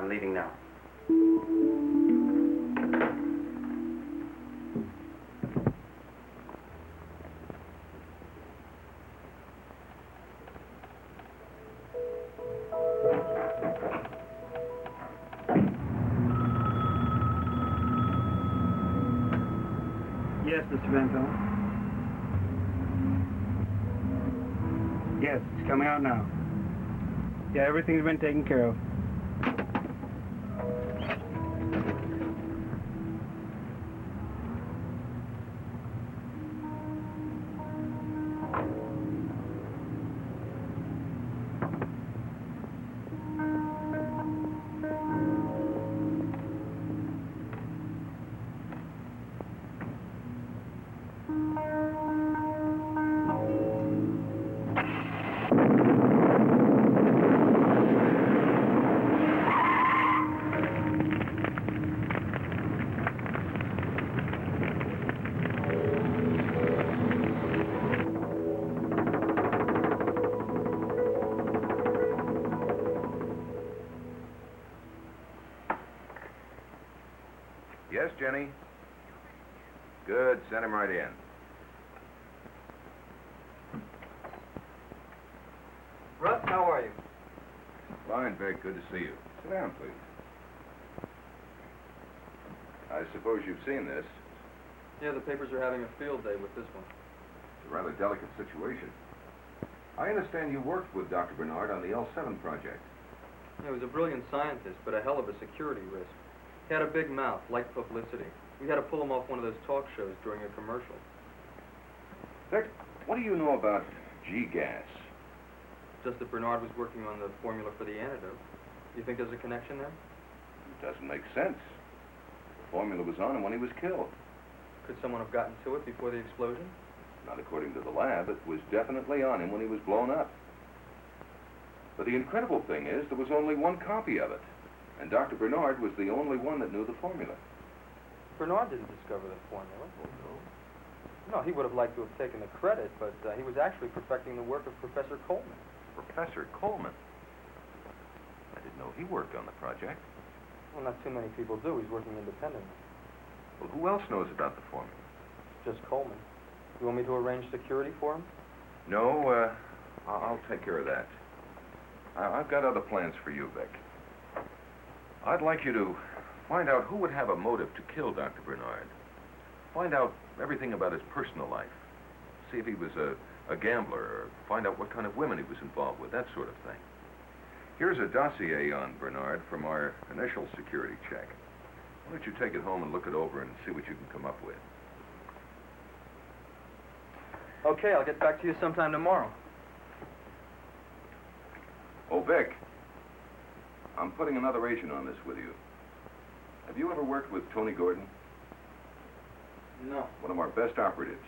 I'm leaving now. Yes, Mr. Van Pelt. Yes, it's coming out now. Yeah, everything's been taken care of. Yes, Jenny? Good, send him right in. Russ, how are you? Fine, Vic, good to see you. Sit down, please. I suppose you've seen this. Yeah, the papers are having a field day with this one. It's a rather delicate situation. I understand you worked with Dr. Bernard on the L7 project. Yeah, he was a brilliant scientist, but a hell of a security risk. He had a big mouth, liked publicity. We had to pull him off one of those talk shows during a commercial. Vic, what do you know about G-gas? Just that Bernard was working on the formula for the antidote. You think there's a connection there? It doesn't make sense. The formula was on him when he was killed. Could someone have gotten to it before the explosion? Not according to the lab. It was definitely on him when he was blown up. But the incredible thing is, there was only one copy of it. And Dr. Bernard was the only one that knew the formula. Bernard didn't discover the formula. No, he would have liked to have taken the credit, but he was actually perfecting the work of Professor Coleman. Professor Coleman? I didn't know he worked on the project. Well, not too many people do. He's working independently. Well, who else knows about the formula? Just Coleman. You want me to arrange security for him? No, I'll take care of that. I've got other plans for you, Vic. I'd like you to find out who would have a motive to kill Dr. Bernard. Find out everything about his personal life. See if he was a gambler, or find out what kind of women he was involved with, that sort of thing. Here's a dossier on Bernard from our initial security check. Why don't you take it home and look it over and see what you can come up with? Okay, I'll get back to you sometime tomorrow. Oh, Vic. I'm putting another agent on this with you. Have you ever worked with Tony Gordon? No. One of our best operatives.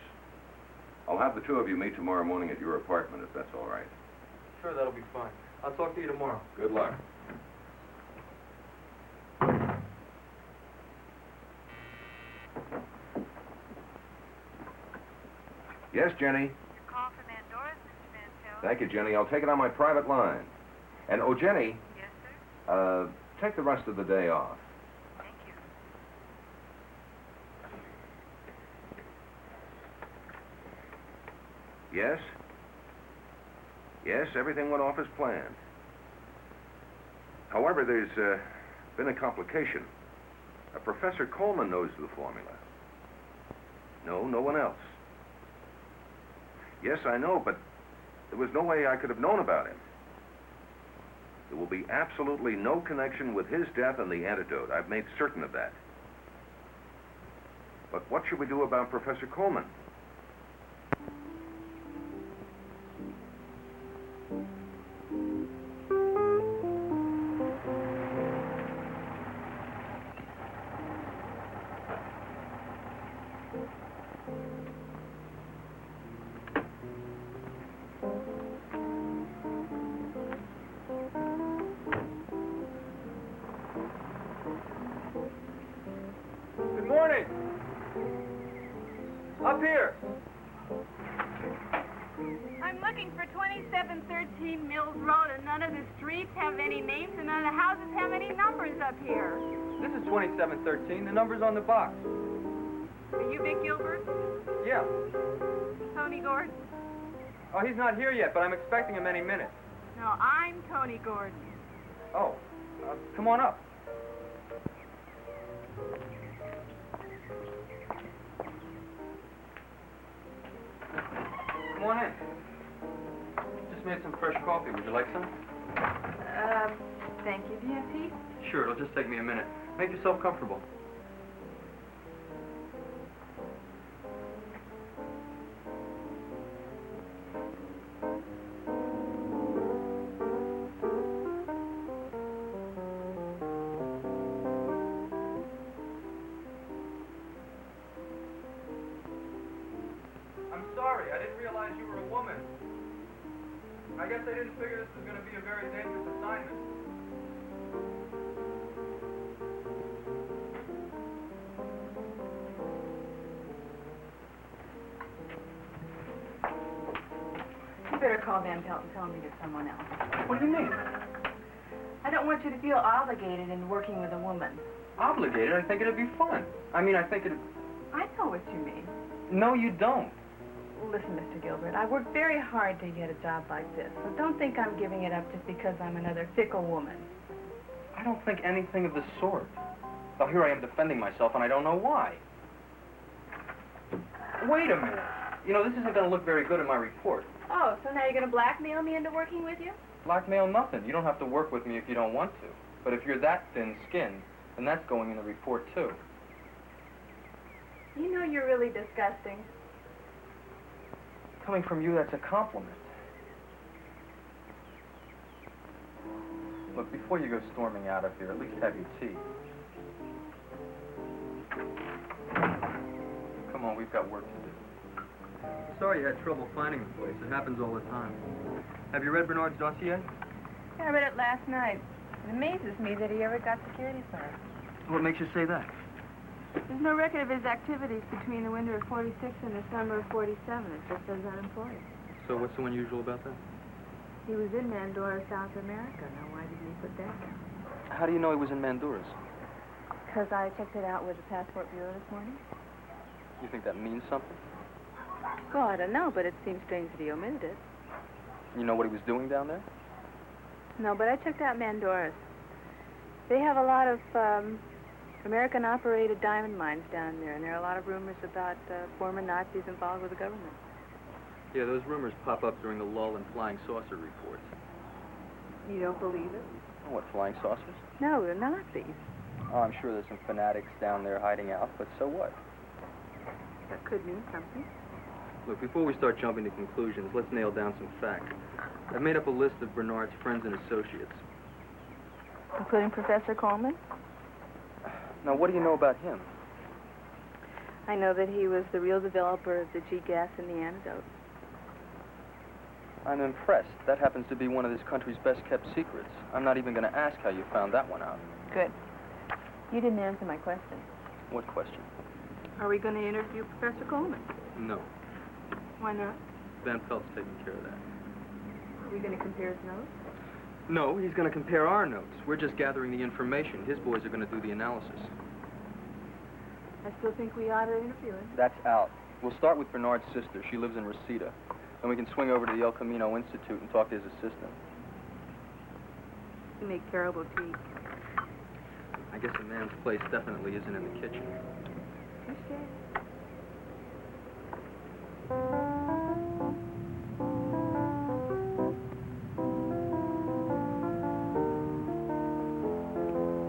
I'll have the two of you meet tomorrow morning at your apartment, if that's all right. Sure, that'll be fine. I'll talk to you tomorrow. Good luck. Yes, Jenny? Your call from Mandoras, Mr. Van Pelt. Thank you, Jenny. I'll take it on my private line. And, oh, Jenny, Yes, sir? take the rest of the day off. Thank you. Yes? Yes, everything went off as planned. However, there's been a complication. Professor Coleman knows the formula. No, no one else. Yes, I know, but there was no way I could have known about him. There will be absolutely no connection with his death and the antidote. I've made certain of that. But what should we do about Professor Coleman? Good morning. Up here. looking for 2713 Mills Road, and none of the streets have any names, and none of the houses have any numbers up here. This is 2713. The number's on the box. Are you Vic Gilbert? Yeah. Tony Gordon? Oh, he's not here yet, but I'm expecting him any minute. No, I'm Tony Gordon. Oh, come on up. Come on in. Just made some fresh coffee. Would you like some? Thank you. Do you have tea? Sure, it'll just take me a minute. Make yourself comfortable. I'm sorry, I didn't realize you were a woman. I guess I didn't figure this was going to be a very dangerous assignment. You better call Van Pelt and tell him to get someone else. What do you mean? I don't want you to feel obligated in working with a woman. Obligated? I think it'd be fun. I mean, I think it'd... I know what you mean. No, you don't. Listen, Mr. Gilbert, I worked very hard to get a job like this, so don't think I'm giving it up just because I'm another fickle woman. I don't think anything of the sort. Well, here I am defending myself, and I don't know why. Wait a minute. You know, this isn't going to look very good in my report. Oh, so now you're going to blackmail me into working with you? Blackmail nothing. You don't have to work with me if you don't want to. But if you're that thin-skinned, then that's going in the report, too. You know you're really disgusting. Coming from you, that's a compliment. Look, before you go storming out of here, at least have your tea. Come on, we've got work to do. Sorry you had trouble finding the place. It happens all the time. Have you read Bernard's dossier? I read it last night. It amazes me that he ever got security clearance. What makes you say that? There's no record of his activities between the winter of 46 and the summer of 47. It just says unemployed. So what's so unusual about that? He was in Mandoras, South America. Now, why didn't he put that down? How do you know he was in Mandoras? Because I checked it out with the Passport Bureau this morning. You think that means something? Well, I don't know, but it seems strange that he omitted it. You know what he was doing down there? No, but I checked out Mandoras. They have a lot of American-operated diamond mines down there, and there are a lot of rumors about former Nazis involved with the government. Yeah, those rumors pop up during the lull in flying saucer reports. You don't believe it? Oh, what, flying saucers? No, they're Nazis. Oh, I'm sure there's some fanatics down there hiding out, but so what? That could mean something. Look, before we start jumping to conclusions, let's nail down some facts. I've made up a list of Bernard's friends and associates. Including Professor Coleman? Now, what do you know about him? I know that he was the real developer of the G-gas and the antidote. I'm impressed. That happens to be one of this country's best-kept secrets. I'm not even going to ask how you found that one out. Good. You didn't answer my question. What question? Are we going to interview Professor Coleman? No. Why not? Van Pelt's taking care of that. Are we going to compare his notes? No, he's going to compare our notes. We're just gathering the information. His boys are going to do the analysis. I still think we ought to interview him. That's out. We'll start with Bernard's sister. She lives in Reseda. Then we can swing over to the El Camino Institute and talk to his assistant. You make terrible tea. I guess a man's place definitely isn't in the kitchen. Okay.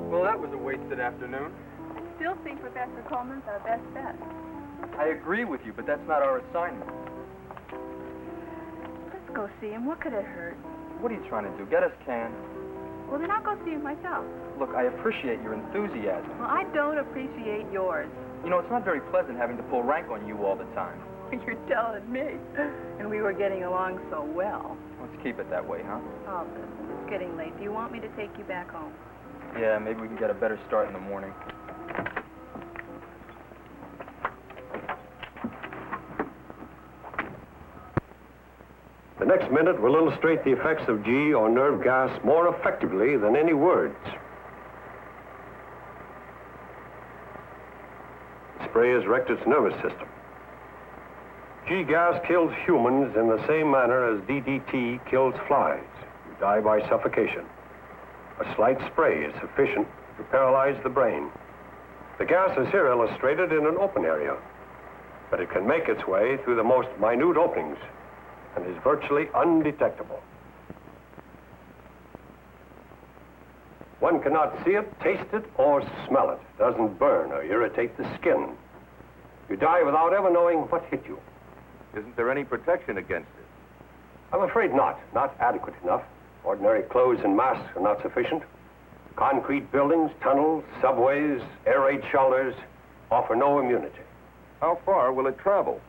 Well, that was a wasted afternoon. I still think Professor Coleman's our best bet. I agree with you, but that's not our assignment. Let's go see him. What could it hurt? What are you trying to do? Get us canned? Well, then I'll go see him myself. Look, I appreciate your enthusiasm. Well, I don't appreciate yours. You know, it's not very pleasant having to pull rank on you all the time. You're telling me. And we were getting along so well. Let's keep it that way, huh? Oh, it's getting late. Do you want me to take you back home? Yeah, maybe we can get a better start in the morning. The next minute will illustrate the effects of G or nerve gas more effectively than any words. The spray has wrecked its nervous system. G gas kills humans in the same manner as DDT kills flies. You die by suffocation. A slight spray is sufficient to paralyze the brain. The gas is here illustrated in an open area, but it can make its way through the most minute openings and is virtually undetectable. One cannot see it, taste it, or smell it. It doesn't burn or irritate the skin. You die without ever knowing what hit you. Isn't there any protection against it? I'm afraid not. Not adequate enough. Ordinary clothes and masks are not sufficient. Concrete buildings, tunnels, subways, air raid shelters offer no immunity. How far will it travel?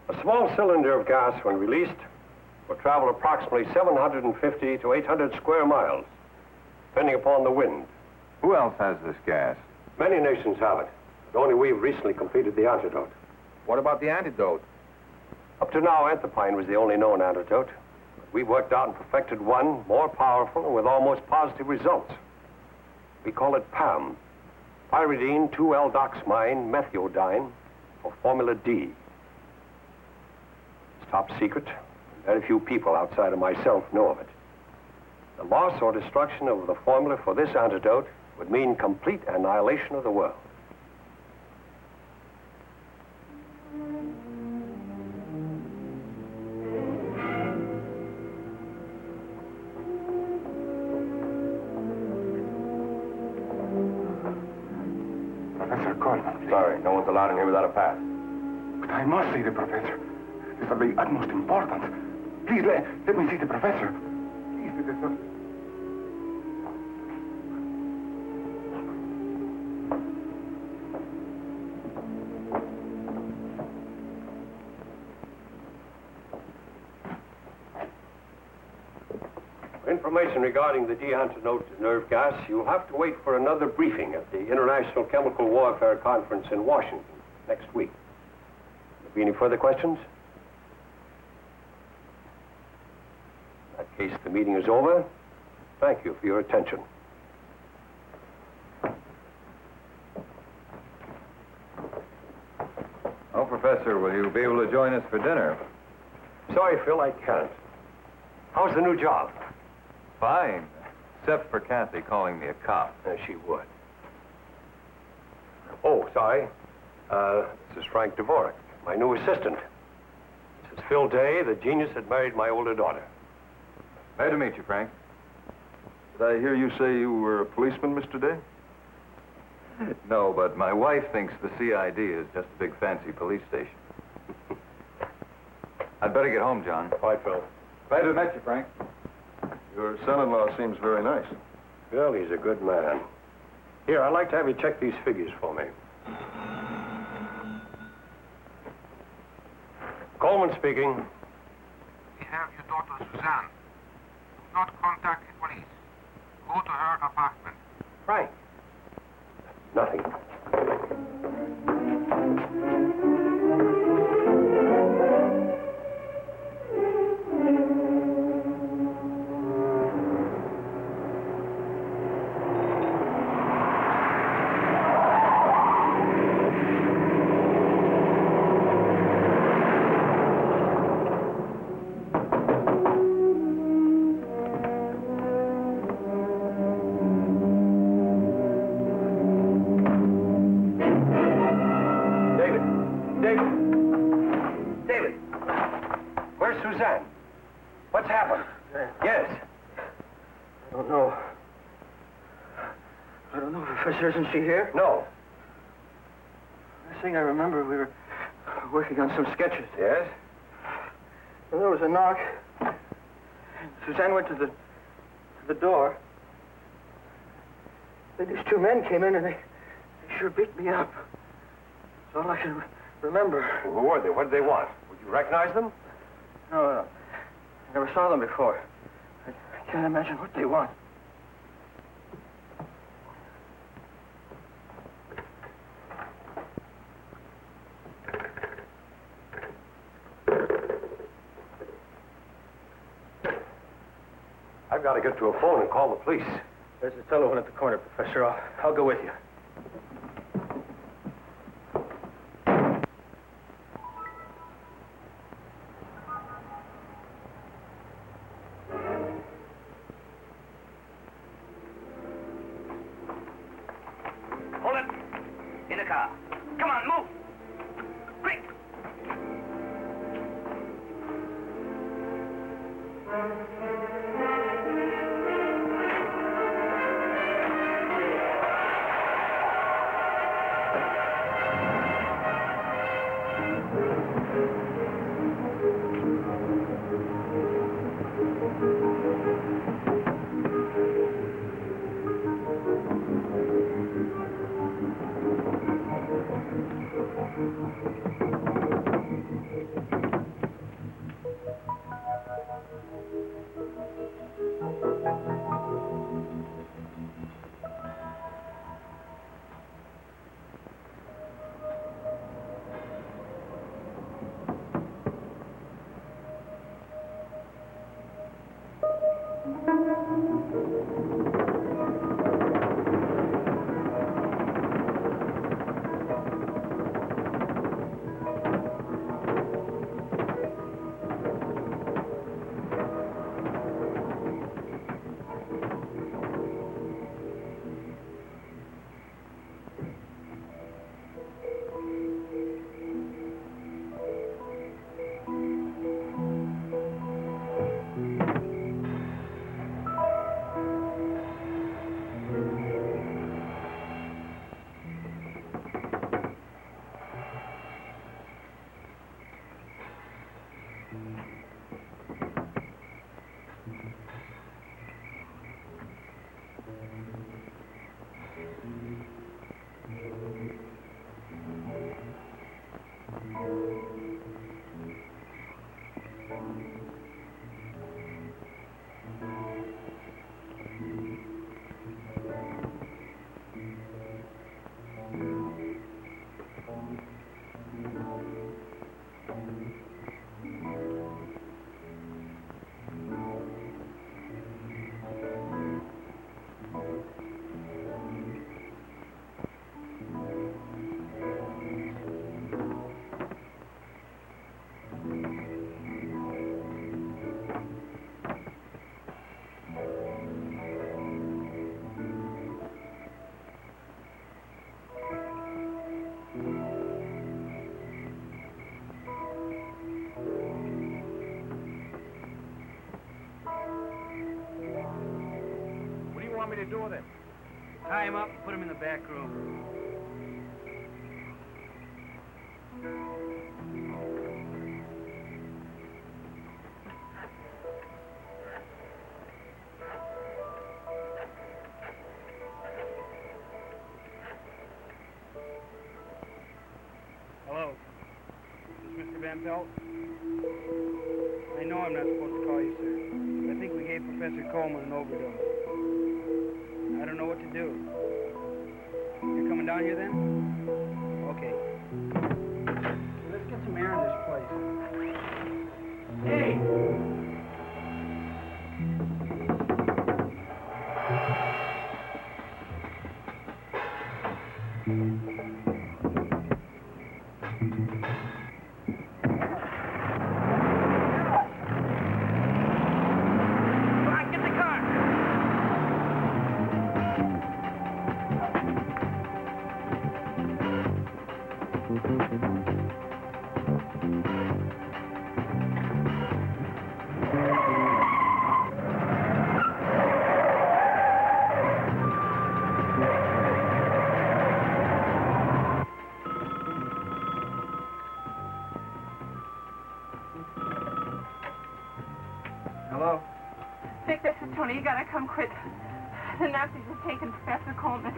A small cylinder of gas, when released, will travel approximately 750 to 800 square miles, depending upon the wind. Who else has this gas? Many nations have it, but only we've recently completed the antidote. What about the antidote? Up to now, anthraquinone was the only known antidote. But we've worked out and perfected one more powerful and with almost positive results. We call it PAM, pyridine 2-L-doxamine methiodine, or Formula D. It's top secret. Very few people outside of myself know of it. The loss or destruction of the formula for this antidote would mean complete annihilation of the world. Professor Coleman. Sorry, no one's allowed in here without a pass. But I must see the professor. It's of the utmost importance. Please, let me see the professor. Please, Professor. For information regarding the de-antidote nerve gas, you'll have to wait for another briefing at the International Chemical Warfare Conference in Washington next week. Will there be any further questions? In that case, the meeting is over. Thank you for your attention. Oh, Professor, will you be able to join us for dinner? Sorry, Phil, I can't. How's the new job? Fine, except for Kathy calling me a cop. She would. Oh, sorry. This is Frank Dvorak, my new assistant. This is Phil Day, the genius that married my older daughter. Glad to meet you, Frank. Did I hear you say you were a policeman, Mr. Day? No, but my wife thinks the CID is just a big fancy police station. I'd better get home, John. All right, Phil. Glad to have met you, Frank. Your son-in-law seems very nice. Well, he's a good man. Here, I'd like to have you check these figures for me. Coleman speaking. We have your daughter, Suzanne. Do not contact the police. Go to her apartment. Frank. Nothing. Suzanne, what's happened? Yes. I don't know. I don't know, Professor. Isn't she here? No. Last thing I remember, we were working on some sketches. Yes? And there was a knock. Suzanne went to the door. Then these two men came in and they sure beat me up. That's all I can remember. Who were they? What did they want? Would you recognize them? No. I never saw them before. I can't imagine what they want. I've got to get to a phone and call the police. There's a telephone at the corner, Professor. I'll go with you. Hold it. In the car. Come on, move. Quick. Want me to do with him? Tie him up and put him in the back room. Hello. Is this Mr. Van Pelt? I know I'm not supposed to call you, sir. But I think we gave Professor Coleman an overdose. I don't know what to do. You're coming down here then? Okay. Let's get some air in this place. Hey! Hello? Vic, this is Tony. You gotta come quick. The Nazis have taken Professor Coleman.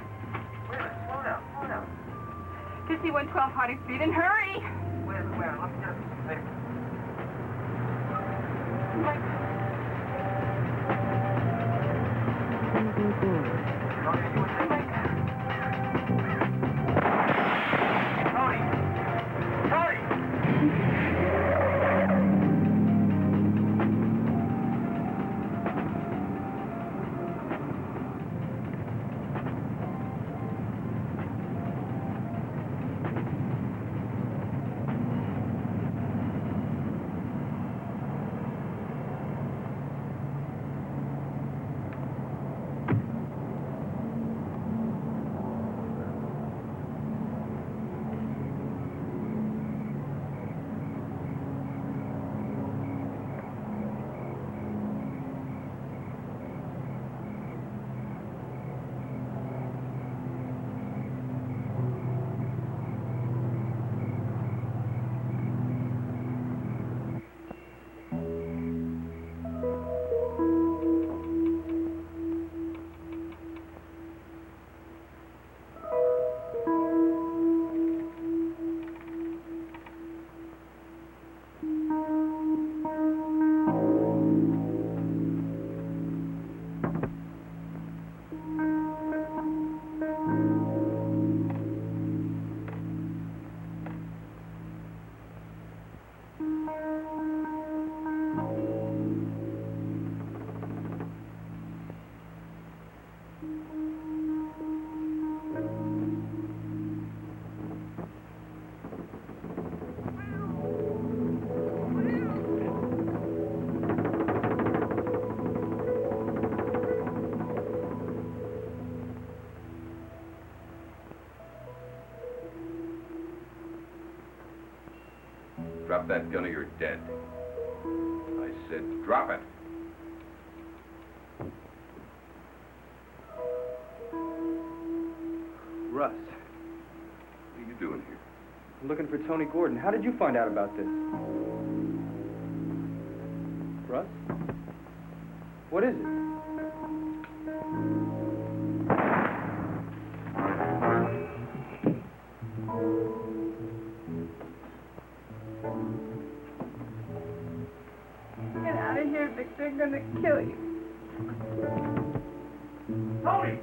Wait a minute. Slow down. 5112 Harding Street, and hurry! Wait a minute. Let me get a piece of paper. gun or you're dead. I said drop it. Russ, What are you doing here? I'm looking for Tony Gordon. How did you find out about this? Russ? What is it? Get out of here, Vic. They're gonna kill you. Tony!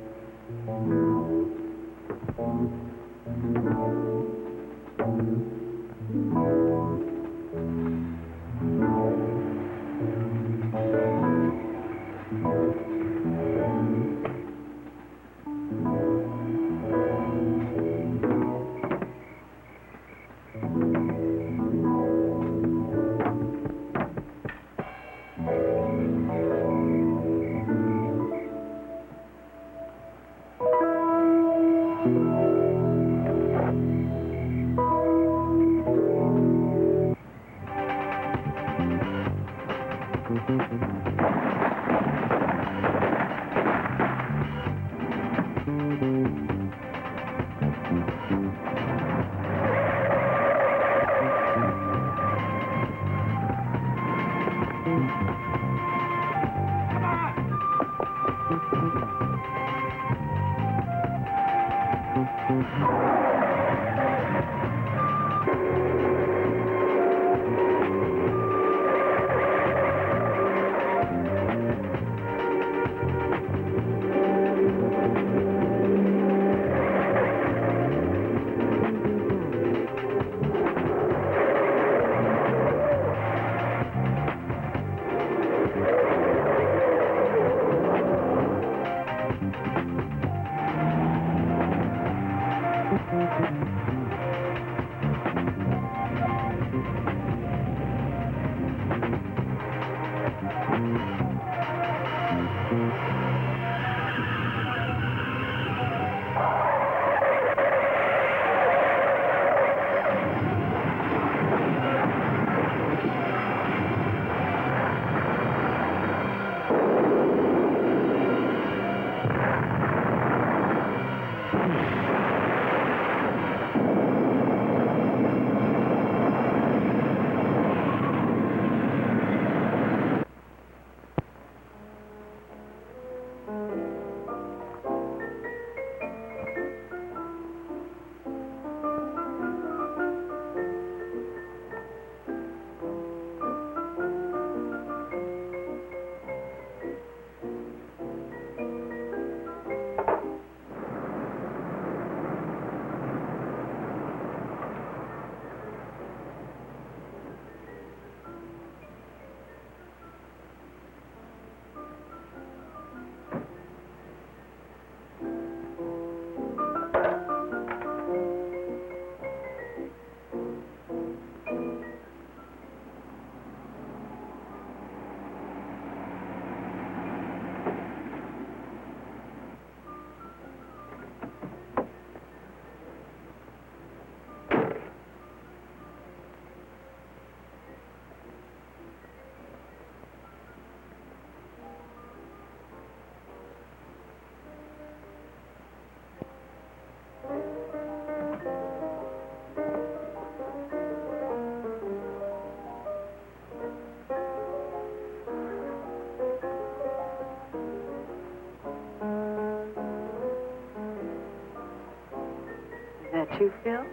You, Phil?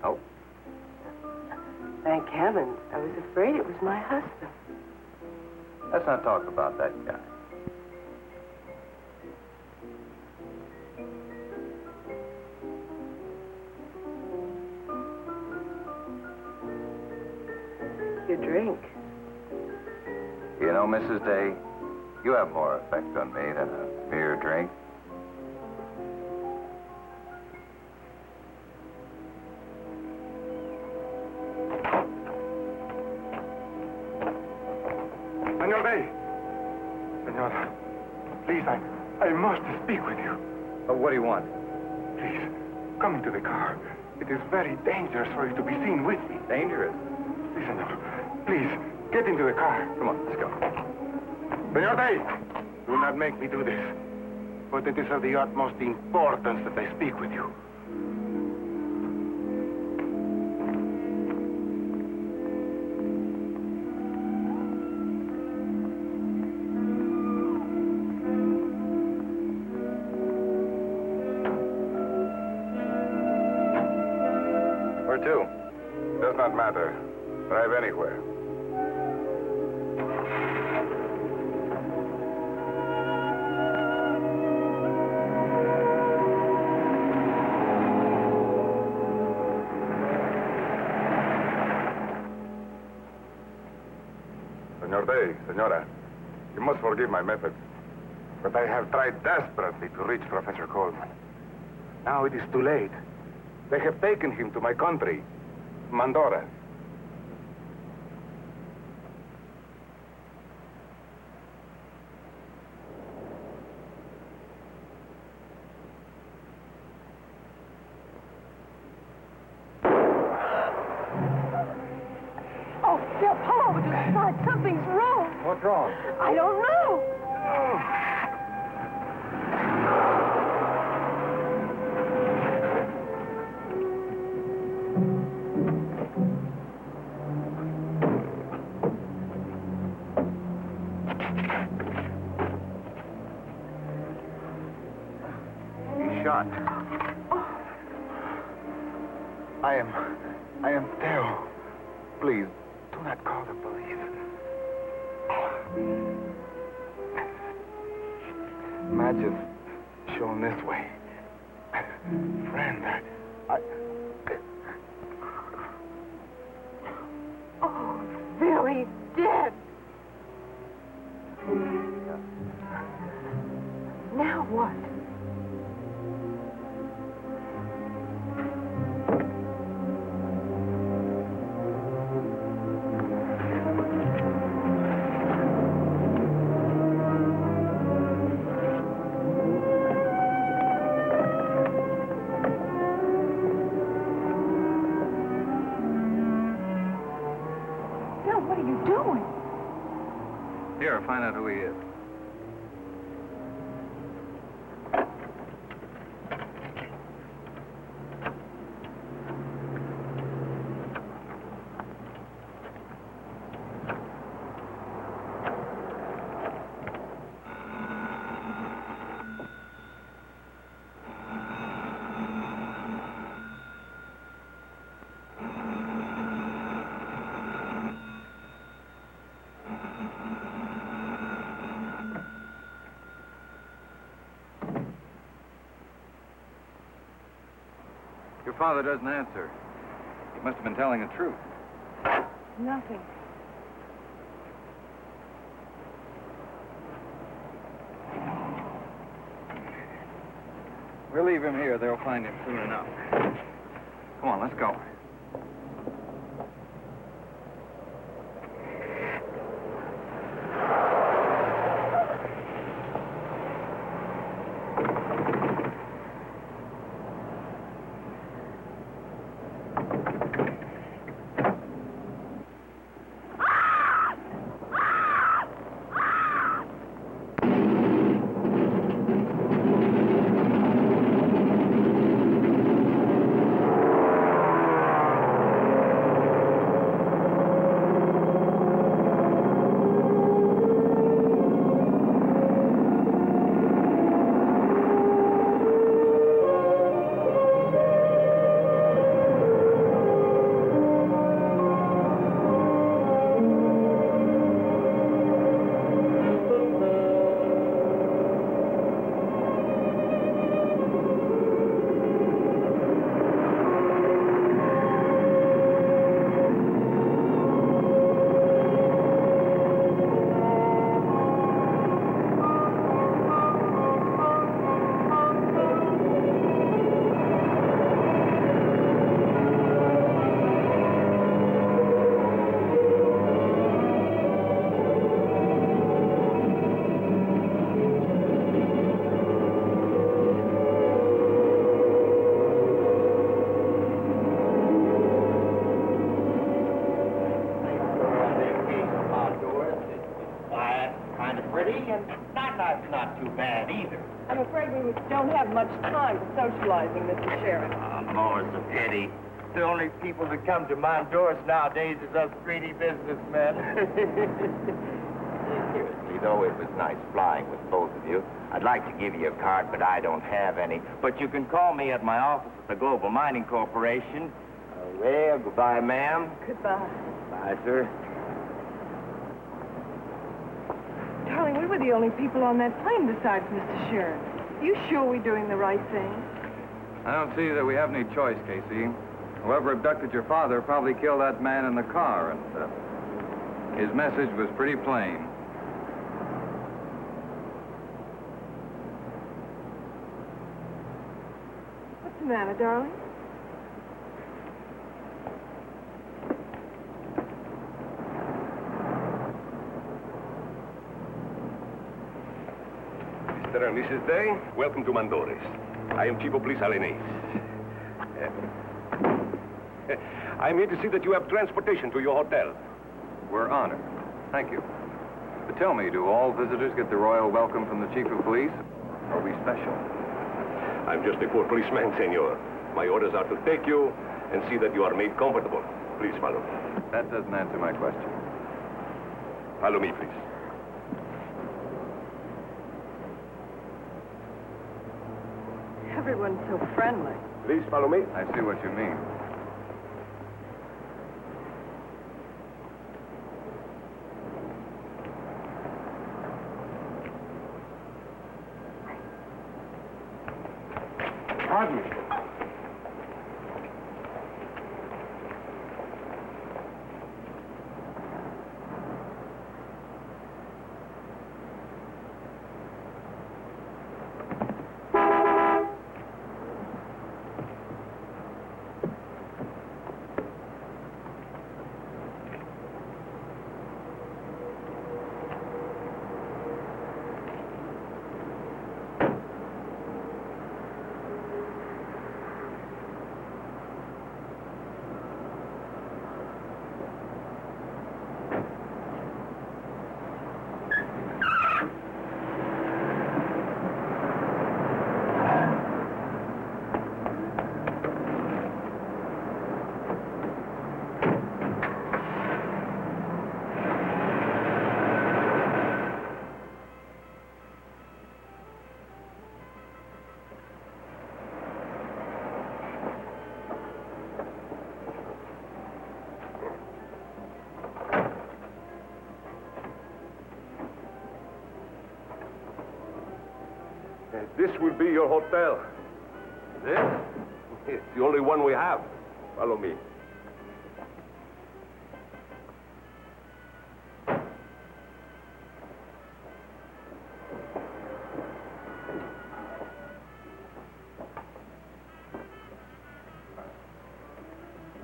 Oh. Thank heaven. I was afraid it was my husband. Let's not talk about that guy. You drink. You know, Mrs. Day, you have more effect on me than a mere drink. Senor Bay. Senor, please, I must speak with you. What do you want? Please, come into the car. It is very dangerous for you to be seen with me. Dangerous? Listen, Please, get into the car. Come on, let's go. Senor Day, do not make me do this. But it is of the utmost importance that I speak with you. Where to? Does not matter. Drive anywhere. Senor Day, Senora, you must forgive my methods, but I have tried desperately to reach Professor Coleman. Now it is too late. They have taken him to my country, Mandoras. Oh, Phil, pull over to the side. Something's wrong. What's wrong? I don't know. He's shot. I am Theo. Please, do not call the police. Madge has shown this way. Friend, I... Oh, Phil, he's dead. Now what? Phil, what are you doing? Here, find out who he is. Your father doesn't answer. He must have been telling the truth. Nothing. We'll leave him here. They'll find him soon enough. Come on, let's go. pretty, and night's not too bad either. I'm afraid we don't have much time for socializing, Mr. Sheriff. More's a pity. The only people that come to Mandoras nowadays is us greedy businessmen. Seriously, though, it was nice flying with both of you. I'd like to give you a card, but I don't have any. But you can call me at my office at the Global Mining Corporation. Well, goodbye, ma'am. Goodbye. Bye, sir. Darling, we were the only people on that plane besides Mr. Sheriff. You sure we're doing the right thing? I don't see that we have any choice, Casey. Whoever abducted your father probably killed that man in the car, and his message was pretty plain. What's the matter, darling? Mr. and Mrs. Day, welcome to Mandoras. I am Chief of Police Alenez. I'm here to see that you have transportation to your hotel. We're honored. Thank you. But tell me, do all visitors get the royal welcome from the Chief of Police? Are we special? I'm just a poor policeman, senor. My orders are to take you and see that you are made comfortable. Please follow me. That doesn't answer my question. Follow me, please. Everyone's so friendly. Please follow me. I see what you mean. Pardon me. This will be your hotel. This? It's the only one we have. Follow me.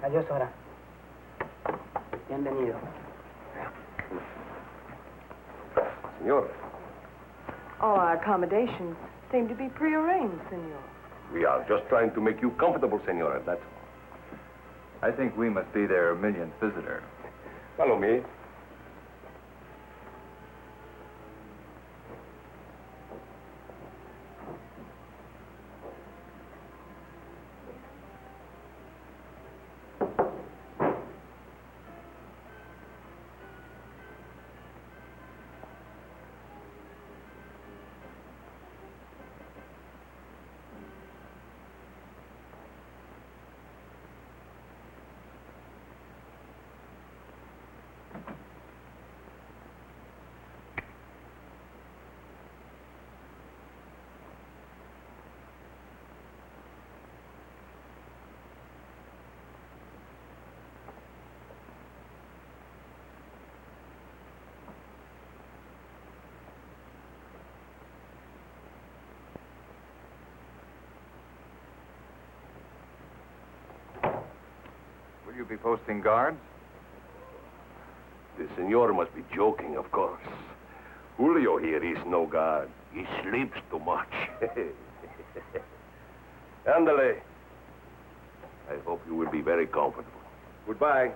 Adiós, Sora. Bienvenido. Senor, All our accommodations seem to be prearranged, senor. we are just trying to make you comfortable, senora. That's all. I think we must be their millionth visitor. Follow me. Will you be posting guards? The senor must be joking, of course. Julio here is no guard. He sleeps too much. Andale. I hope you will be very comfortable. Goodbye.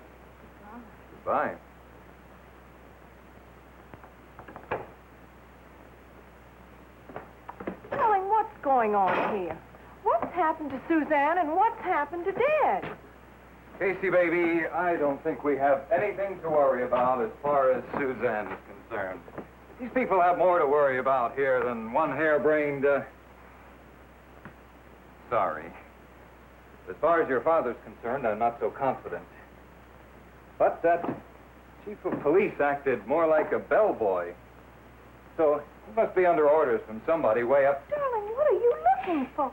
Goodbye. going on here? What's happened to Suzanne and what's happened to Dad? Casey, baby, I don't think we have anything to worry about as far as Suzanne is concerned. These people have more to worry about here than one harebrained, Sorry. As far as your father's concerned, I'm not so confident. But that chief of police acted more like a bellboy. So he must be under orders from somebody way up. Darling, what are you looking for?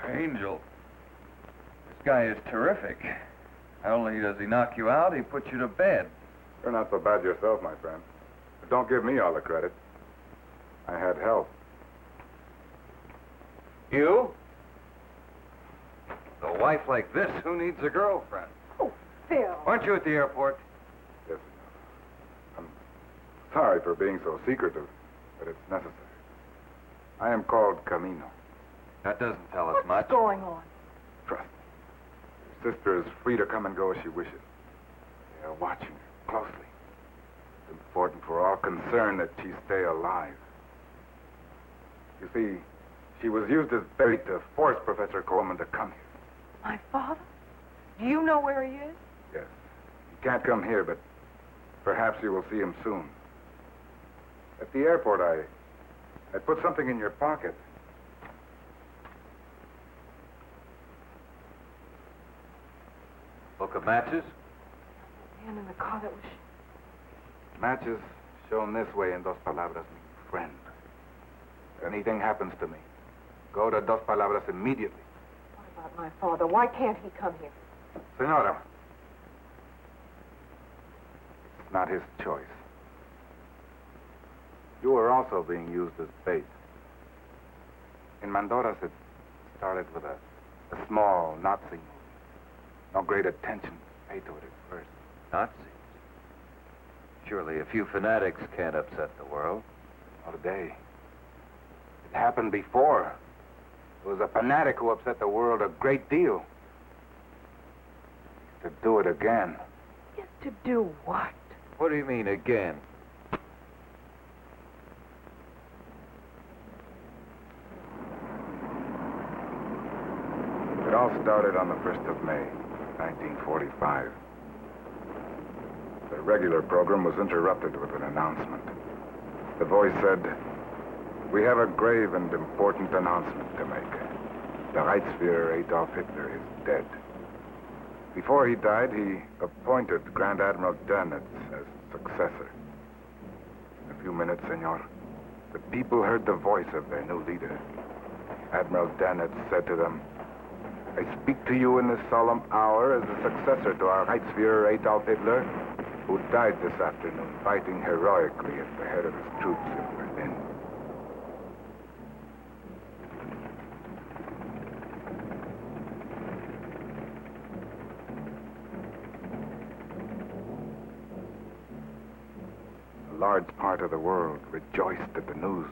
Angel, this guy is terrific. Not only does he knock you out, he puts you to bed. You're not so bad yourself, my friend. But don't give me all the credit. I had help. You? A wife like this, who needs a girlfriend? Oh, Phil. Weren't you at the airport? Yes. I'm sorry for being so secretive, but it's necessary. I am called Camino. That doesn't tell us What's much. going on? Trust me. Your sister is free to come and go as she wishes. They are watching her closely. It's important for all concerned that she stay alive. You see, she was used as bait to force Professor Coleman to come here. My father? Do you know where he is? Yes. He can't come here, but perhaps you will see him soon. At the airport, I put something in your pocket. Book of matches? Man in the car that was... Matches shown this way in Dos Palabras mean friend. If anything happens to me, go to Dos Palabras immediately. What about my father? Why can't he come here? Senora, it's not his choice. You are also being used as bait. In Mandoras, it started with a small Nazi movie. No great attention paid to it at first. Nazis? Surely a few fanatics can't upset the world. Not today. It happened before. It was a fanatic who upset the world a great deal. To do it again. Yes, to do what? What do you mean, again? It all started on the 1st of May, 1945. The regular program was interrupted with an announcement. The voice said, "We have a grave and important announcement to make. The Reichsführer Adolf Hitler is dead." Before he died, he appointed Grand Admiral Dönitz as successor. In a few minutes, senor, the people heard the voice of their new leader. Admiral Dönitz said to them, "I speak to you in this solemn hour as the successor to our Reichsführer Adolf Hitler, who died this afternoon fighting heroically at the head of his troops in Berlin." A large part of the world rejoiced at the news.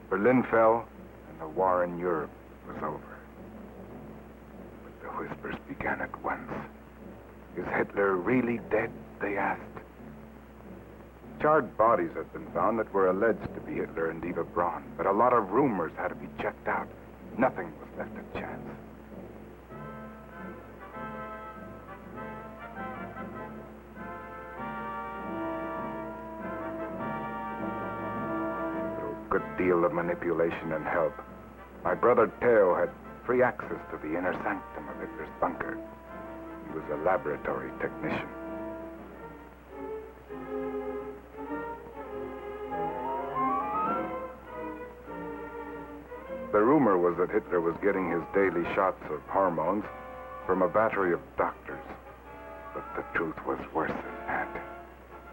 Berlin fell, and the war in Europe was over. The whispers began at once. Is Hitler really dead? They asked. Charred bodies had been found that were alleged to be Hitler and Eva Braun, but a lot of rumors had to be checked out. Nothing was left to chance. Through a good deal of manipulation and help, my brother Theo had free access to the inner sanctum of Hitler's bunker. He was a laboratory technician. The rumor was that Hitler was getting his daily shots of hormones from a battery of doctors. But the truth was worse than that.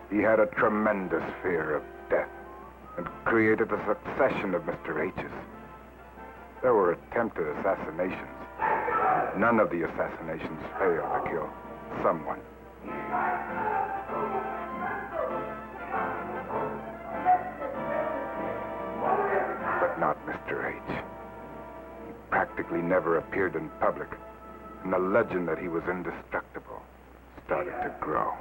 He had a tremendous fear of death and created a succession of Mr. H's. There were attempted assassinations. None of the assassinations failed to kill someone. But not Mr. H. He practically never appeared in public, and the legend that he was indestructible started to grow.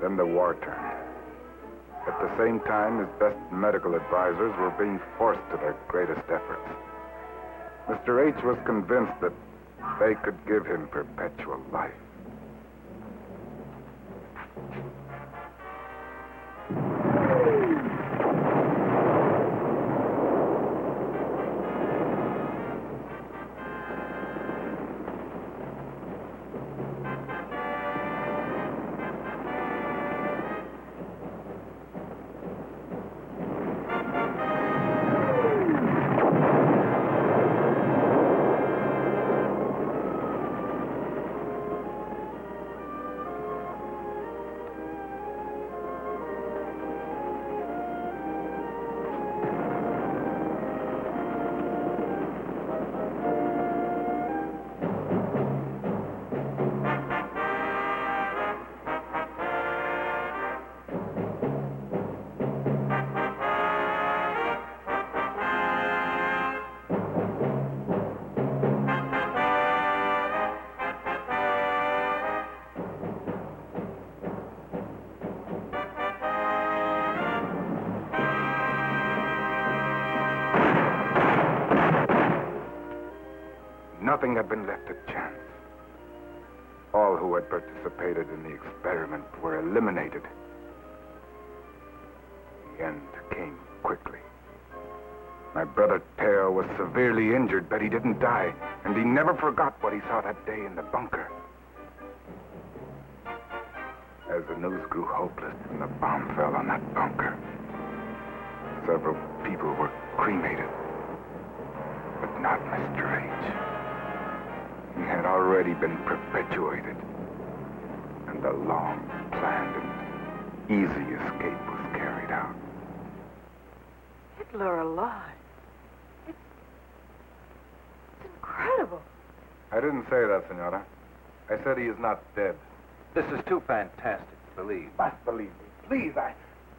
Then the war turned. At the same time, his best medical advisors were being forced to their greatest efforts. Mr. H was convinced that they could give him perpetual life. Nothing had been left to chance. All who had participated in the experiment were eliminated. The end came quickly. My brother Theo was severely injured, but he didn't die, and he never forgot what he saw that day in the bunker. As the news grew hopeless and the bomb fell on that bunker, several people were cremated, but not Mr. H. He had already been perpetuated, and a long-planned and easy escape was carried out. Hitler alive. It's incredible. I didn't say that, Senora. I said he is not dead. This is too fantastic to believe. Must believe me. Please,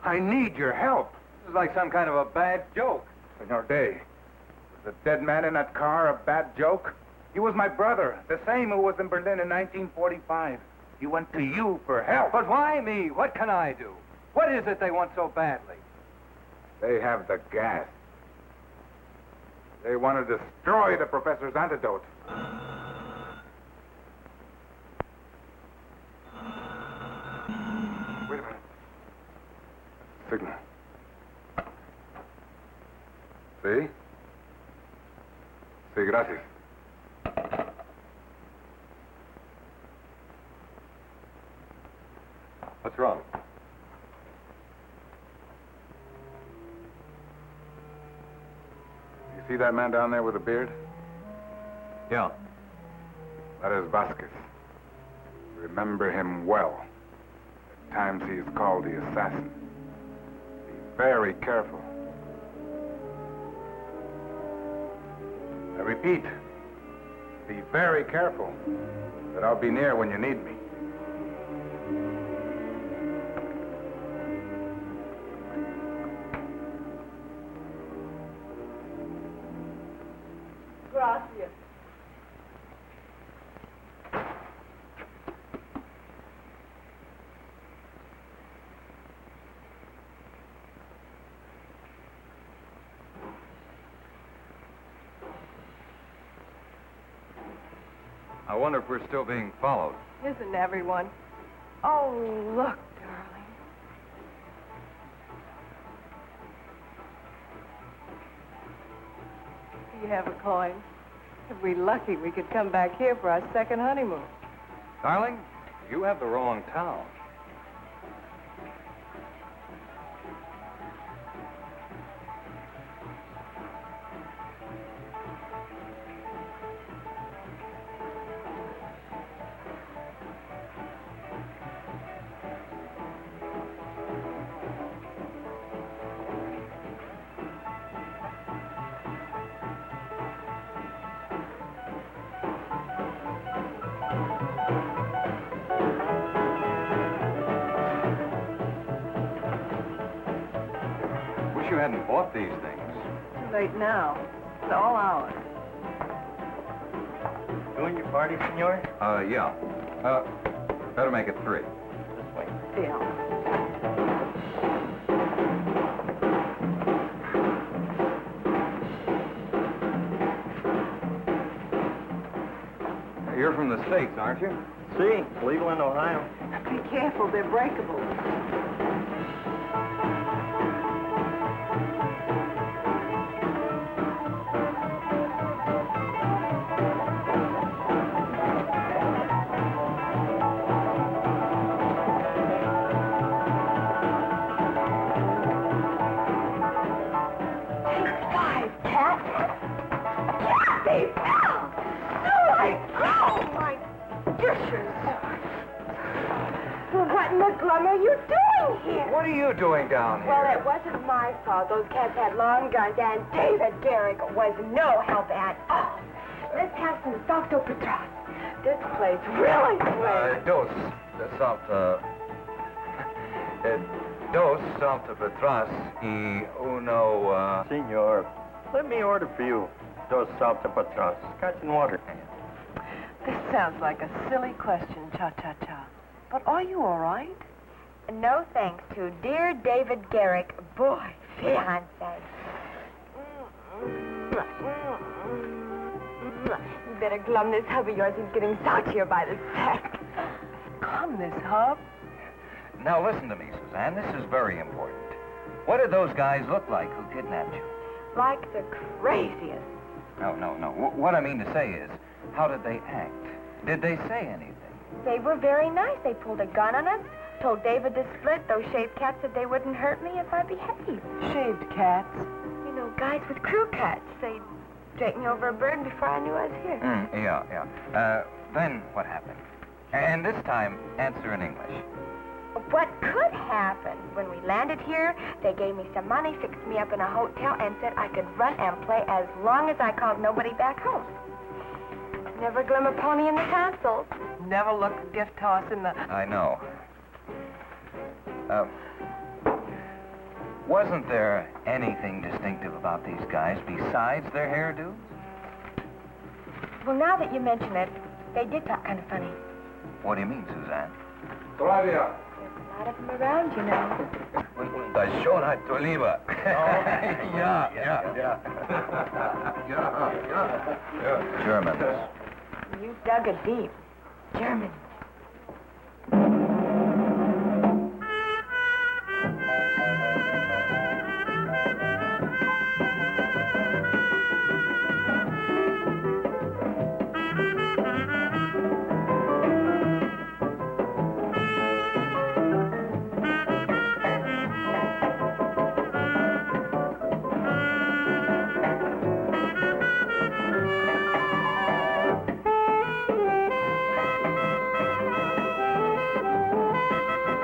I need your help. This is like some kind of a bad joke. Senor Day, was the dead man in that car a bad joke? He was my brother, the same who was in Berlin in 1945. He went to you for help. But why me? What can I do? What is it they want so badly? They have the gas. They want to destroy the professor's antidote. Wait a minute. Signal. See? Sí, gracias. What's wrong? You see that man down there with the beard? Yeah. That is Vasquez. Remember him well. At times he is called the assassin. Be very careful. I repeat, be very careful, that I'll be near when you need me. Gracias. I wonder if we're still being followed. Isn't everyone? Oh, look, darling. You have a coin. If we're lucky, we could come back here for our second honeymoon. Darling, you have the wrong town. You hadn't bought these things. Too late now. It's all ours. Doing your party, senor? Yeah. Better make it 3. This way. Bill. You're from the States, aren't you? See, Cleveland, Ohio. Be careful, they're breakable. What are you doing down here? Well, it wasn't my fault. Those cats had long guns, and David Garrick was no help at all. Let's have some salto patras. This place really swears. Dos salto patras y uno, Senor, let me order for you. Dos salsa patras, scotch and water. This sounds like a silly question, Cha-Cha-Cha. But are you all right? No thanks to dear David Garrick, boy, fiancé. You better glum this hub of yours. He's getting saltier by the sec. Glum this hub? Now listen to me, Suzanne. This is very important. What did those guys look like who kidnapped you? Like the craziest. No. What I mean to say is, how did they act? Did they say anything? They were very nice. They pulled a gun on us, told David to split. Those shaved cats said they wouldn't hurt me if I behaved. Shaved cats? You know, guys with crew cuts. They'd draped me over a bird before I knew I was here. Yeah. Then what happened? And this time, answer in English. What could happen? When we landed here, they gave me some money, fixed me up in a hotel, and said I could run and play as long as I called nobody back home. Never glim a pony in the tonsils. Never look a gift horse in the... I know. Wasn't there anything distinctive about these guys besides their hairdos? Well, now that you mention it, they did talk kind of funny. What do you mean, Suzanne? Todavía. There's a lot of them around, you know. The Shona Toliva. Yeah. Germans. You dug it deep. Germans.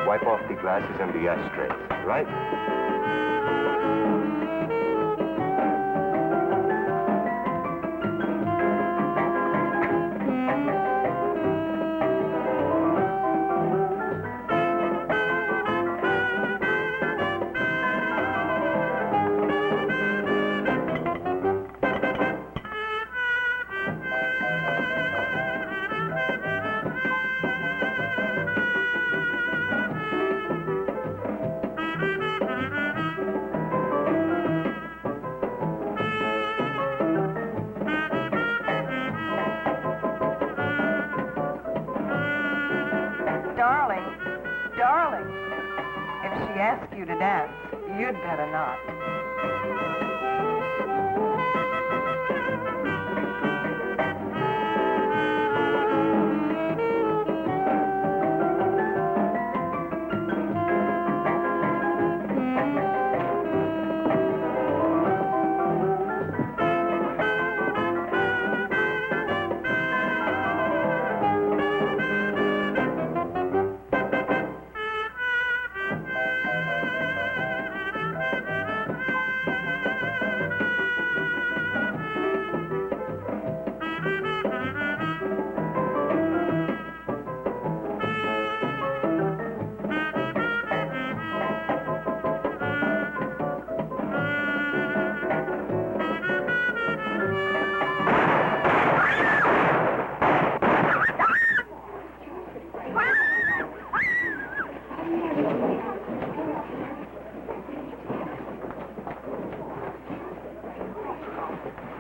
Wipe off the glasses and the ashtray, right? ask you to dance, you'd better not.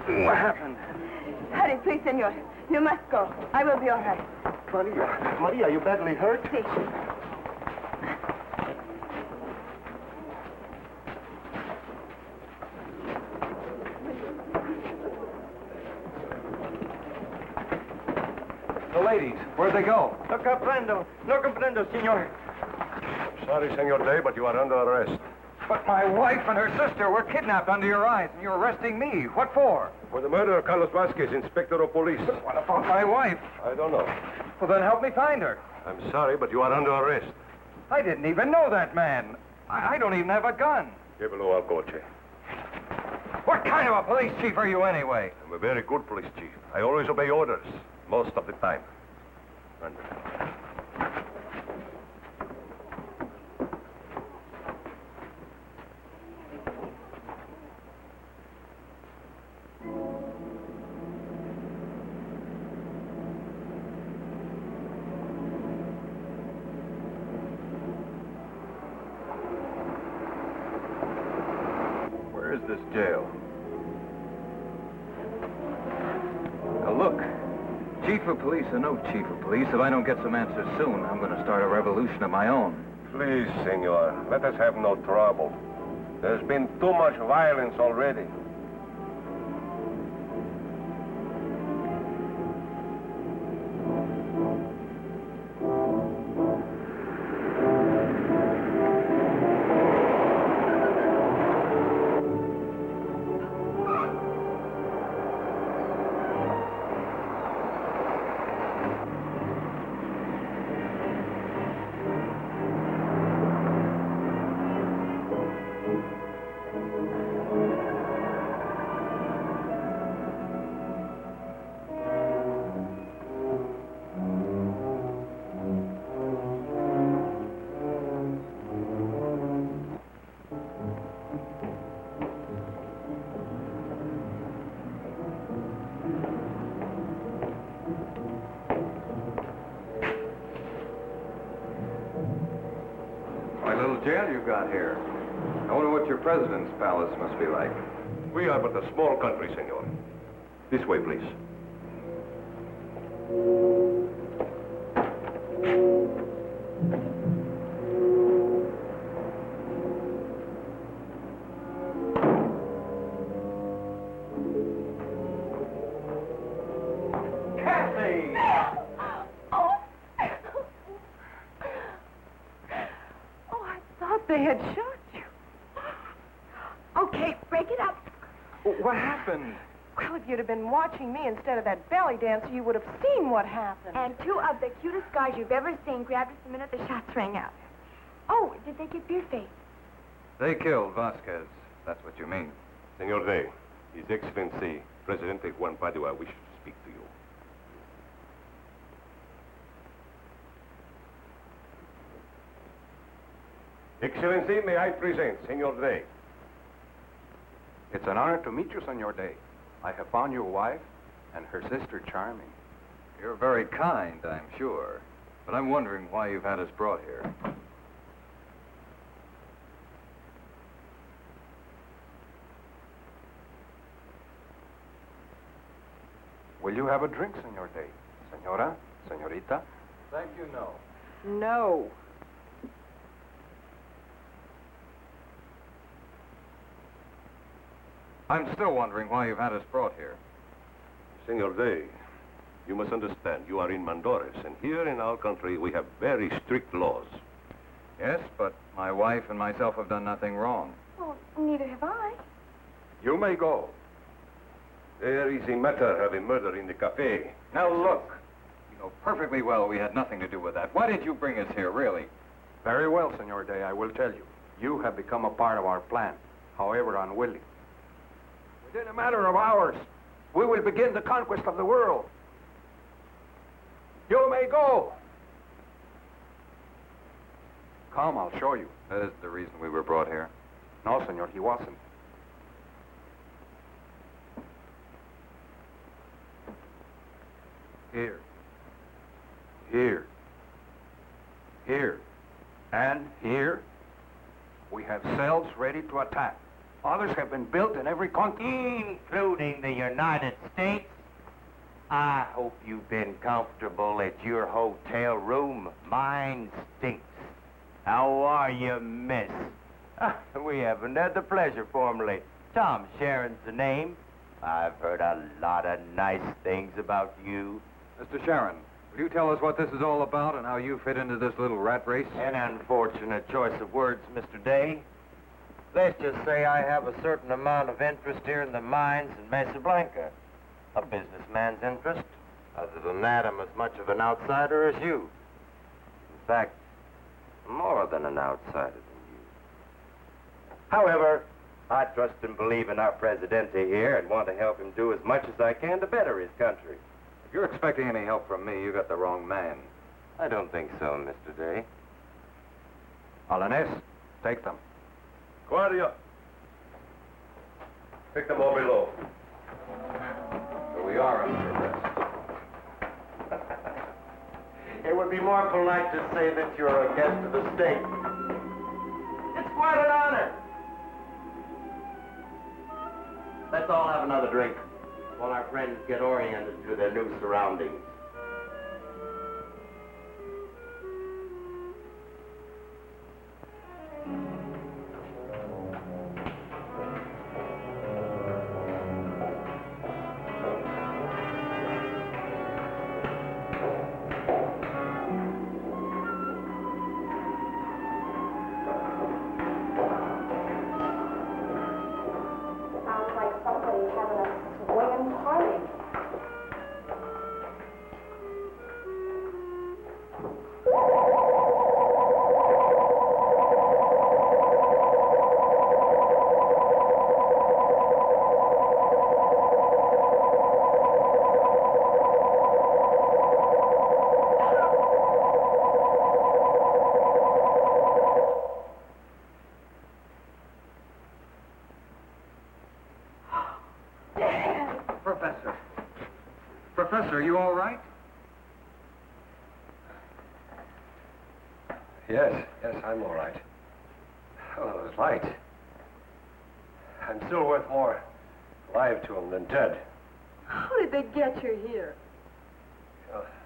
What happened? Hurry, please, senor. You must go. I will be all right. Maria, you badly hurt? Si. The ladies, where'd they go? No comprendo, senor. Sorry, Senor Day, but you are under arrest. But my wife and her sister were kidnapped under your eyes, and you're arresting me. What for? For the murder of Carlos Vasquez, Inspector of Police. But what about my wife? I don't know. Well, then help me find her. I'm sorry, but you are under arrest. I didn't even know that man. I don't even have a gun. Llevelo al coche. What kind of a police chief are you anyway? I'm a very good police chief. I always obey orders, most of the time. Where is this jail? Now look, chief of police or no chief of police, if I don't get some answers soon, I'm going to start a revolution of my own. Please, senor, let us have no trouble. There's been too much violence already. Jail you got here. I wonder what your president's palace must be like. We are but a small country, senor. This way, please. They had shot you. Okay, break it up. What happened? Well, if you'd have been watching me instead of that belly dancer, you would have seen what happened. And two of the cutest guys you've ever seen grabbed us the minute the shots rang out. Oh, did they get your face? They killed Vasquez. That's what you mean. Senor Day, His Excellency, Presidente Juan Padua wishes to speak to you. Excellency, may I present Senor Day? It's an honor to meet you, Senor Day. I have found your wife and her sister charming. You're very kind, I'm sure. But I'm wondering why you've had us brought here. Will you have a drink, Senor Day? Senora? Senorita? Thank you, no. No. I'm still wondering why you've had us brought here. Senor Day, you must understand, you are in Mandoras, and here in our country we have very strict laws. Yes, but my wife and myself have done nothing wrong. Well, neither have I. You may go. There is a matter of a murder in the cafe. Now look, you know perfectly well we had nothing to do with that. Why did you bring us here, really? Very well, Senor Day, I will tell you. You have become a part of our plan, however unwilling. Within a matter of hours, we will begin the conquest of the world. You may go. Come, I'll show you. That is the reason we were brought here. No, senor, he wasn't. Here. Here. Here. And here, we have cells ready to attack. Others have been built in every country. Including the United States. I hope you've been comfortable at your hotel room. Mine stinks. How are you, miss? We haven't had the pleasure formally. Tom Sharon's the name. I've heard a lot of nice things about you. Mr. Sharon, will you tell us what this is all about and how you fit into this little rat race? An unfortunate choice of words, Mr. Day. Let's just say I have a certain amount of interest here in the mines in Mesa Blanca. A businessman's interest. Other than that, I'm as much of an outsider as you. In fact, more than an outsider than you. However, I trust and believe in our Presidente here and want to help him do as much as I can to better his country. If you're expecting any help from me, you got the wrong man. I don't think so, Mr. Day. Alanés, take them. Guardia. Pick them all below. So we are under arrest. It would be more polite to say that you're a guest of the state. It's quite an honor. Let's all have another drink while our friends get oriented to their new surroundings. Sounds like somebody's having a swinging party. Professor. Professor, are you all right? Yes, I'm all right. Oh, it was light. I'm still worth more alive to him than dead. How did they get you here?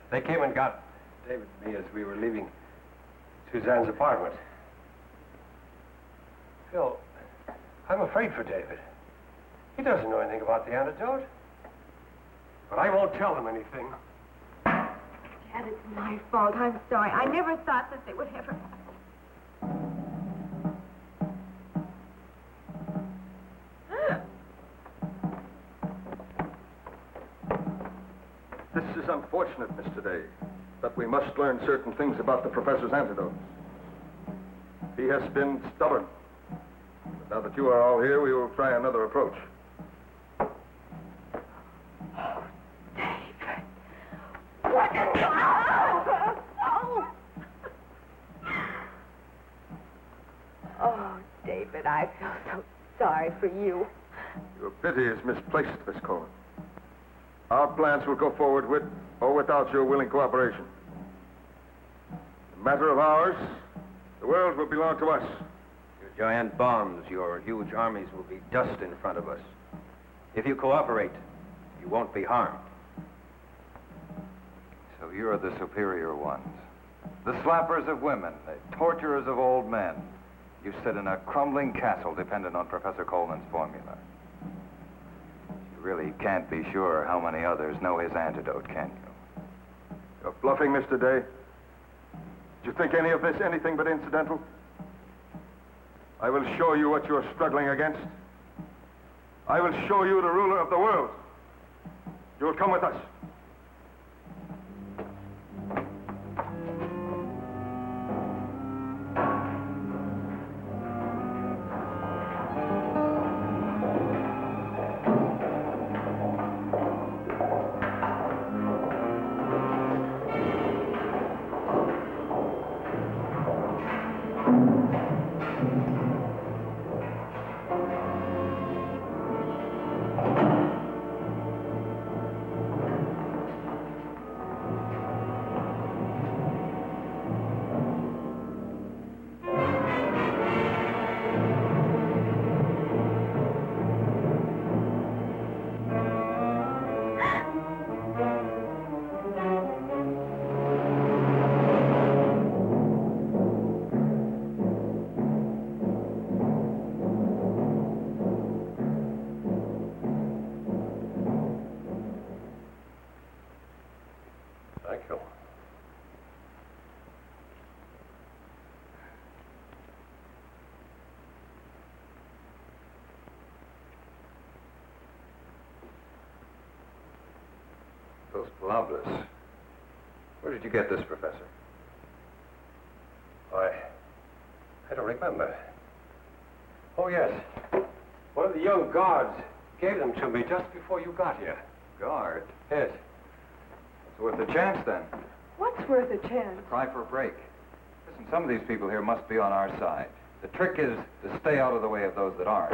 They came and got David and me as we were leaving Suzanne's apartment. Phil, I'm afraid for David. He doesn't know anything about the antidote. But I won't tell him anything. Dad, it's my fault. I'm sorry. I never thought that they would ever happen. This is unfortunate, Mr. Day, but we must learn certain things about the professor's antidotes. He has been stubborn. But now that you are all here, we will try another approach. Oh, David, I feel so sorry for you. Your pity is misplaced, Miss Coleman. Our plans will go forward with or without your willing cooperation. In a matter of hours, the world will belong to us. Your giant bombs, your huge armies will be dust in front of us. If you cooperate, you won't be harmed. So you're the superior ones. The slappers of women, the torturers of old men. You sit in a crumbling castle dependent on Professor Coleman's formula. You really can't be sure how many others know his antidote, can you? You're bluffing, Mr. Day. Do you think any of this anything but incidental? I will show you what you're struggling against. I will show you the ruler of the world. You will come with us. Thank you. Those palabras. Where did you get this, Professor? I don't remember. Oh, yes. One of the young guards gave them to me just before you got here. Guard? Yes. It's worth a chance, then. What's worth a chance? Try for a break. Listen, some of these people here must be on our side. The trick is to stay out of the way of those that aren't.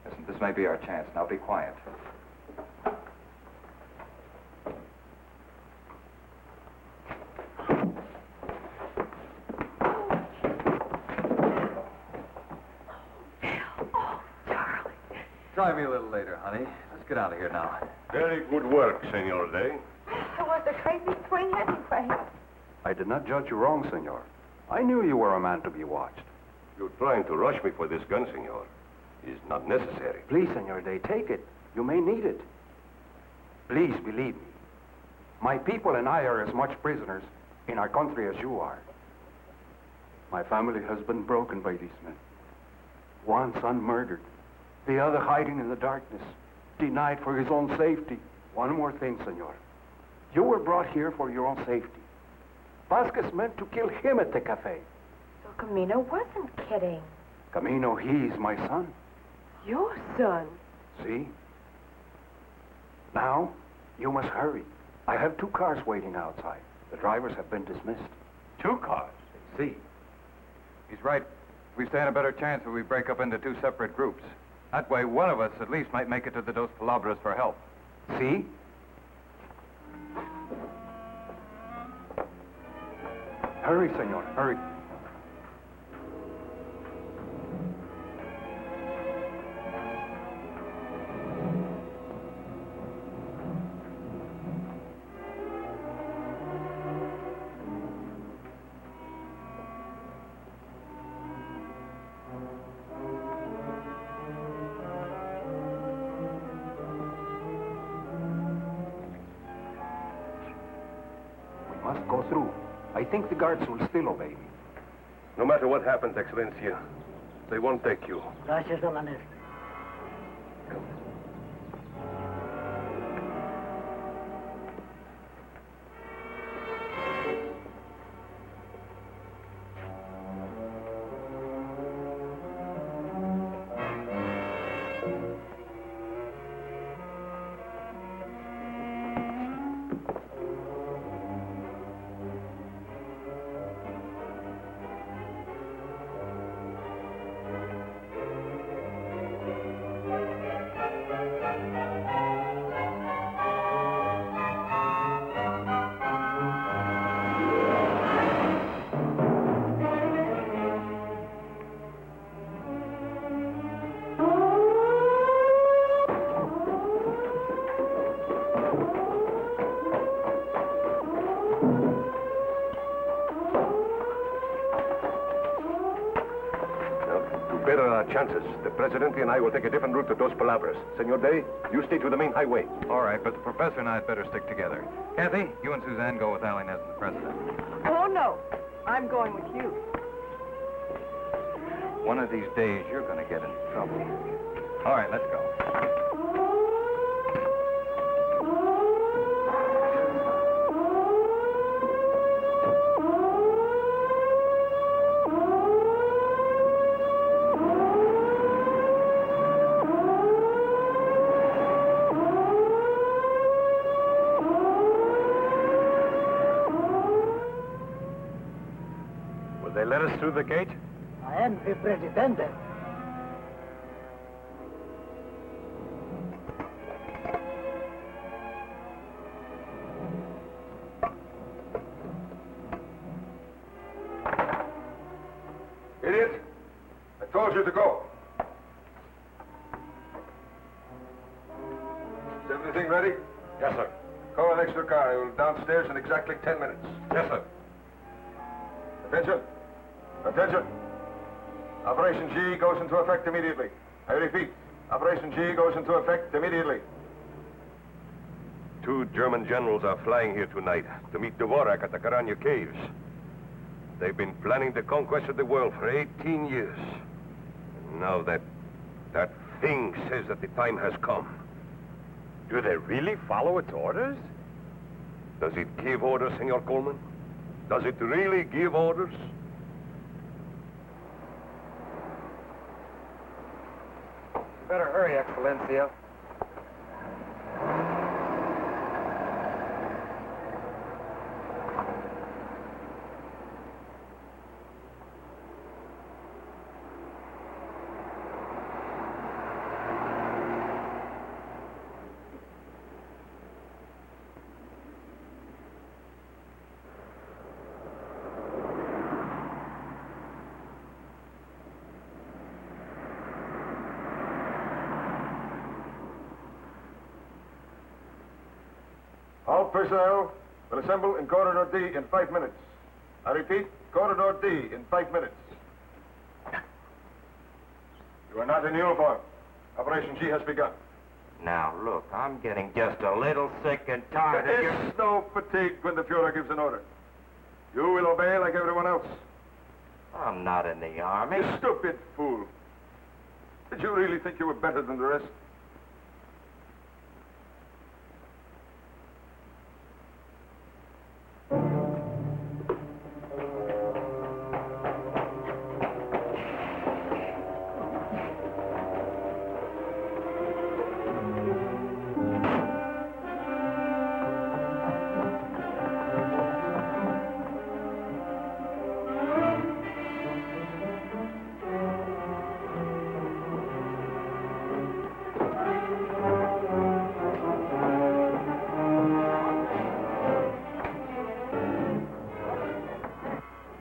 Listen, this may be our chance. Now be quiet. Try me a little later, honey. Let's get out of here now. Very good work, Senor Day. It was the craziest swing anyway. I did not judge you wrong, senor. I knew you were a man to be watched. You're trying to rush me for this gun, Senor. It's not necessary. Please, Senor Day, take it. You may need it. Please believe me. My people and I are as much prisoners in our country as you are. My family has been broken by these men. One son murdered. The other hiding in the darkness, denied for his own safety. One more thing, senor. You were brought here for your own safety. Vasquez meant to kill him at the cafe. So Camino wasn't kidding. Camino, he's my son. Your son? See? Now, you must hurry. I have 2 cars waiting outside. The drivers have been dismissed. 2 cars? See? He's right. We stand a better chance if we break up into 2 separate groups. That way, one of us at least might make it to the Dos Palabras for help. See? Hurry, senor, hurry. Must go through. I think the guards will still obey me. No matter what happens, Excellencia, they won't take you. Gracias, don Ernesto. chances. The Presidente and I will take a different route to Dos Palabras. Senor Day, you stay to the main highway. All right, but the professor and I had better stick together. Kathy, you and Suzanne go with Alinez and the President. Oh, no. I'm going with you. One of these days, you're going to get in trouble. All right, let's go. Will they let us through the gate? I am the Presidente. Idiot! I told you to go. Is everything ready? Yes, sir. Call an extra car. I will downstairs in exactly 10 minutes. Yes, sir. Attention. Attention. Operation G goes into effect immediately. I repeat, Operation G goes into effect immediately. 2 German generals are flying here tonight to meet Dvorak at the Karanya Caves. They've been planning the conquest of the world for 18 years. And now that thing says that the time has come. Do they really follow its orders? Does it give orders, Senor Coleman? Does it really give orders? Better hurry, Excellencia. All personnel will assemble in Corridor D in 5 minutes. I repeat, Corridor D in 5 minutes. You are not in uniform. Operation G has begun. Now, look, I'm getting just a little sick and tired of your... There is no fatigue when the Fuhrer gives an order. You will obey like everyone else. I'm not in the army. You stupid fool. Did you really think you were better than the rest?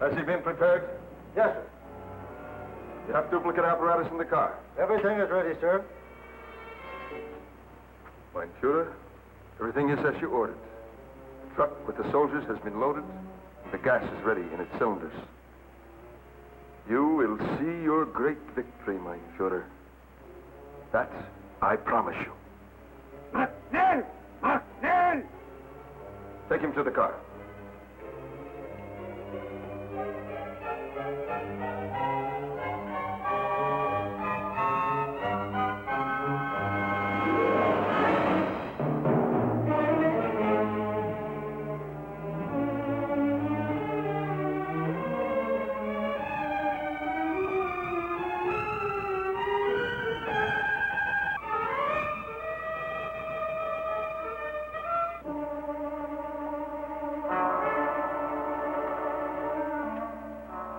Has he been prepared? Yes, sir. You have duplicate apparatus in the car. Everything is ready, sir. Mein Führer, everything is as you ordered. The truck with the soldiers has been loaded, and the gas is ready in its cylinders. You will see your great victory, mein Führer. That I promise you. Take him to the car.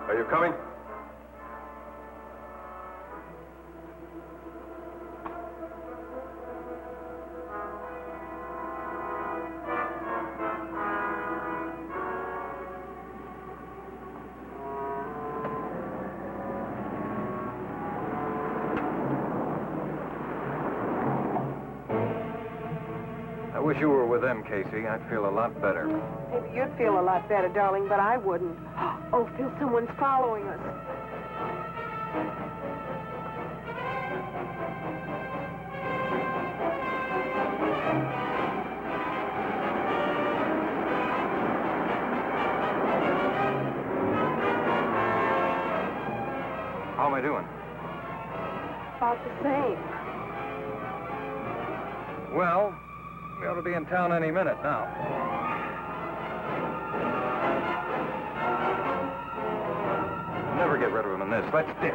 Are you coming? I wish you were with them, Casey. I'd feel a lot better. Maybe you'd feel a lot better, darling, but I wouldn't. Oh, Phil, someone's following us. am I doing? About the same. Well, we ought to be in town any minute now. Never get rid of him in this. Let's ditch.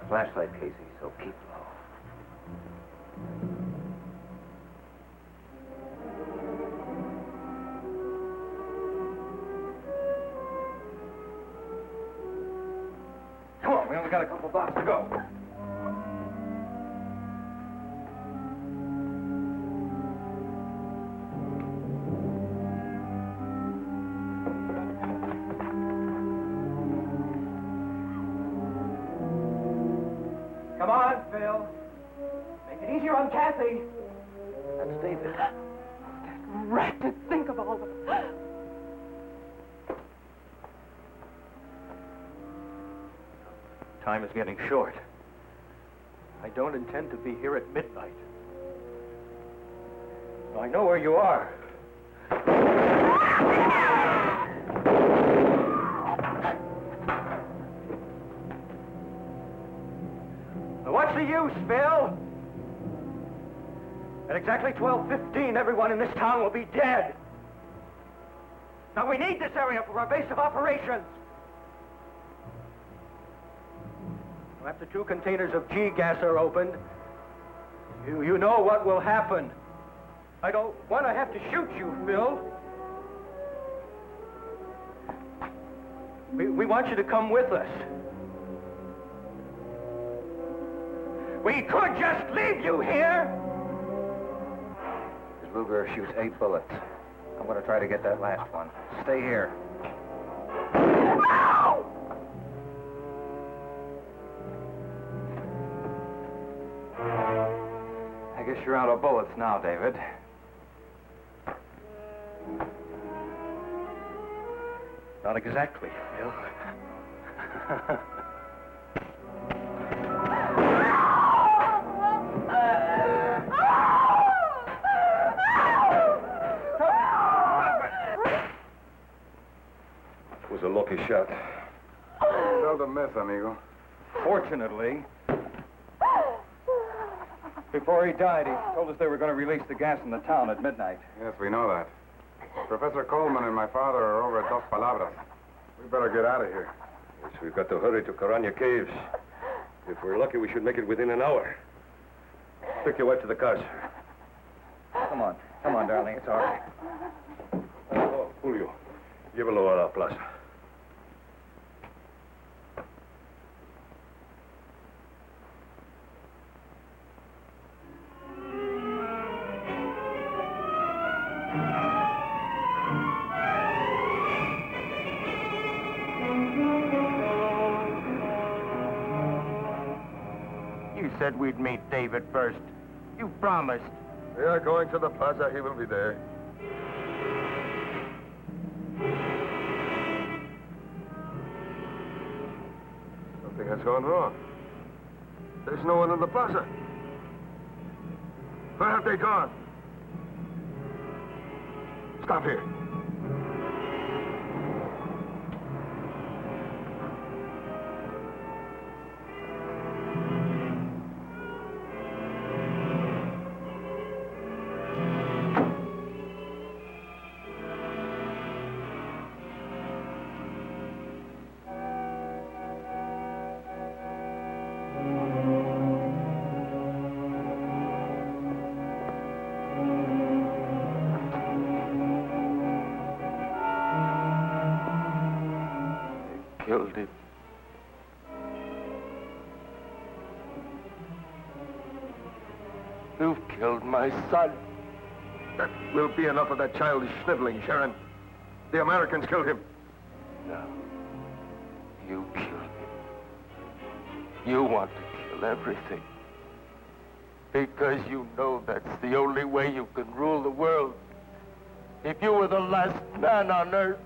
Flashlight, Casey, so keep low. Come on, we only got a couple blocks to go. Come on, Phil. Make it easier on Kathy. That's David. Rat to think of all of it. Time is getting short. I don't intend to be here at midnight. I know where you are. Now, what's the use, Phil? At exactly 12:15, everyone in this town will be dead. Now, we need this area for our base of operations. After 2 containers of G-gas are opened, you know what will happen. I don't want to have to shoot you, Phil. We want you to come with us. We could just leave you here. His Luger shoots 8 bullets. I'm going to try to get that last one. Stay here. Ow! I guess you're out of bullets now, David. Not exactly, Phil. It was a lucky shot. Seldom miss, amigo. Fortunately, before he died, he told us they were going to release the gas in the town at midnight. Yes, we know that. Professor Coleman and my father are over at Dos Palabras. We better get out of here. Yes, we've got to hurry to Caranya Caves. If we're lucky, we should make it within an hour. Take your wife to the cars. Come on, darling, it's all right. Oh, Julio, llévalo a la plaza. You said we'd meet David first. You promised. We are going to the plaza. He will be there. Something has gone wrong. There's no one in the plaza. Where have they gone? Stop here. killed him. You've killed my son. That will be enough of that childish sniveling, Sharon. The Americans killed him. No. You killed him. You want to kill everything. Because you know that's the only way you can rule the world. If you were the last man on earth,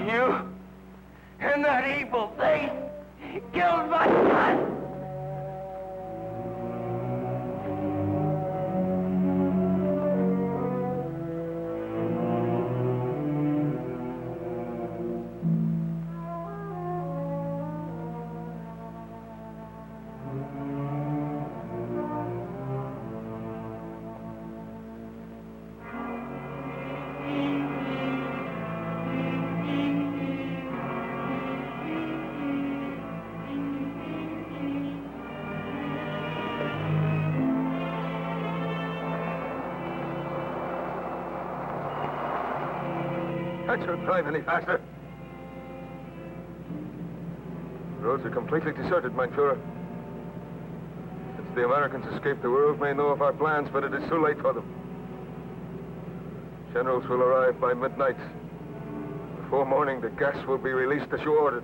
you and that evil thing killed my son! Can't you drive any faster? The roads are completely deserted, mein Führer. Since the Americans escaped, the world may know of our plans, but it is too late for them. Generals will arrive by midnight. Before morning, the gas will be released as you ordered.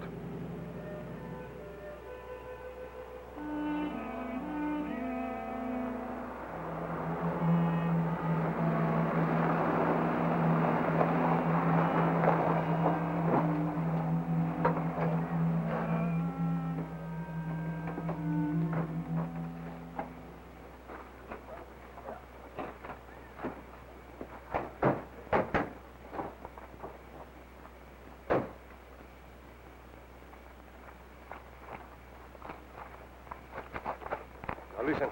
Listen,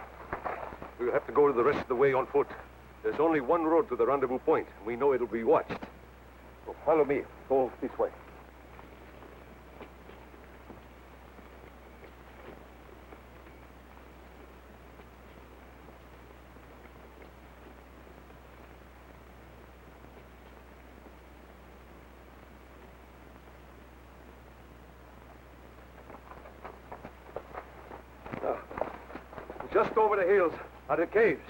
we'll have to go the rest of the way on foot. There's only one road to the rendezvous point, and we know it'll be watched. So follow me. Go this way. Just over the hills are the caves.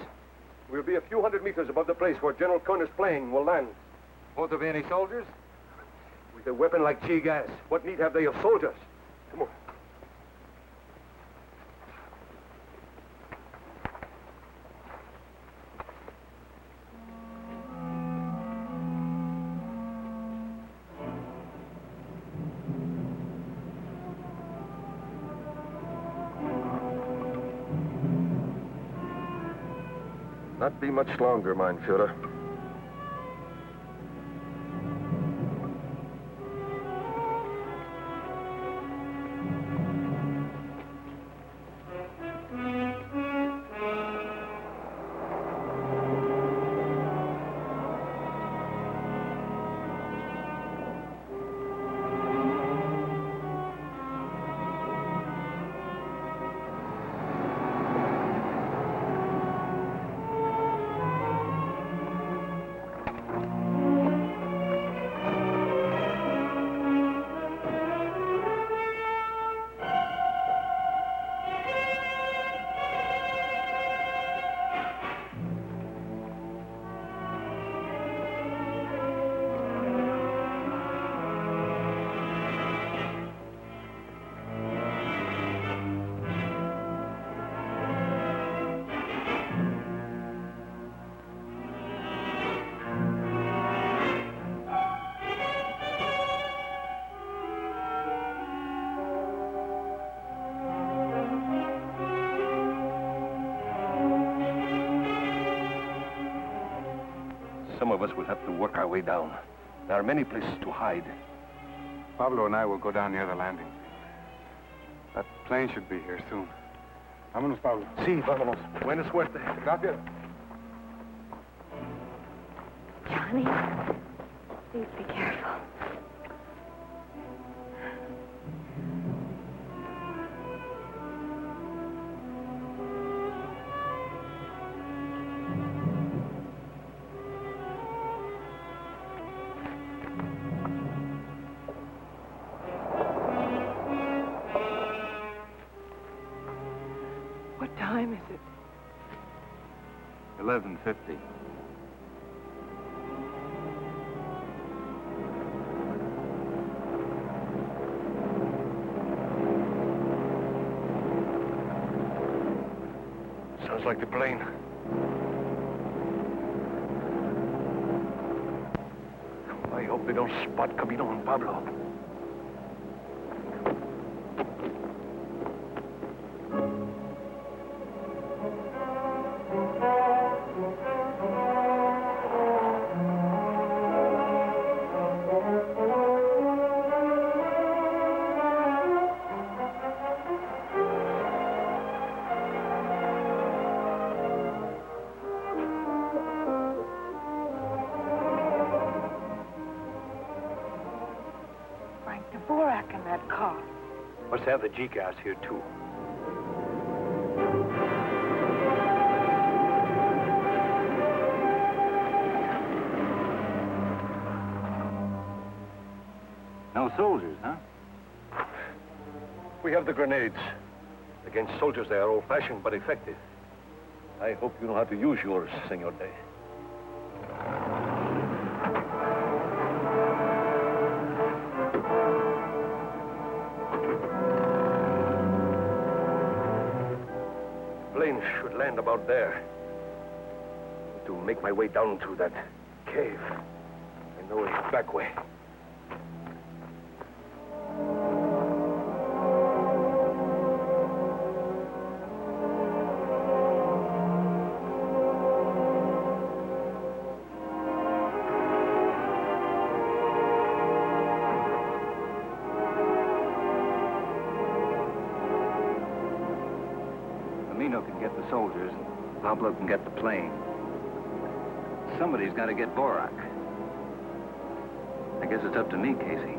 We'll be a few hundred meters above the place where General Kerner's plane will land. Won't there be any soldiers? With a weapon like G gas, what need have they of soldiers? Come on. Not be much longer, mein Führer. Some of us will have to work our way down. There are many places to hide. Pablo and I will go down near the landing. That plane should be here soon. Vámonos, Pablo. Sí, vámonos. Buena suerte. Gracias. Johnny, please be careful. it? 11:50. Sounds like the plane. I hope they don't spot Camino and Pablo. In that car. Must have the G-gas here, too. No soldiers, huh? We have the grenades. Against soldiers, they are old-fashioned but effective. I hope you know how to use yours, Senor Day. Plane should land about there. To make my way down through that cave. I know a back way. Camino can get the soldiers, and Pablo can get the plane. Somebody's got to get Borak. I guess it's up to me, Casey.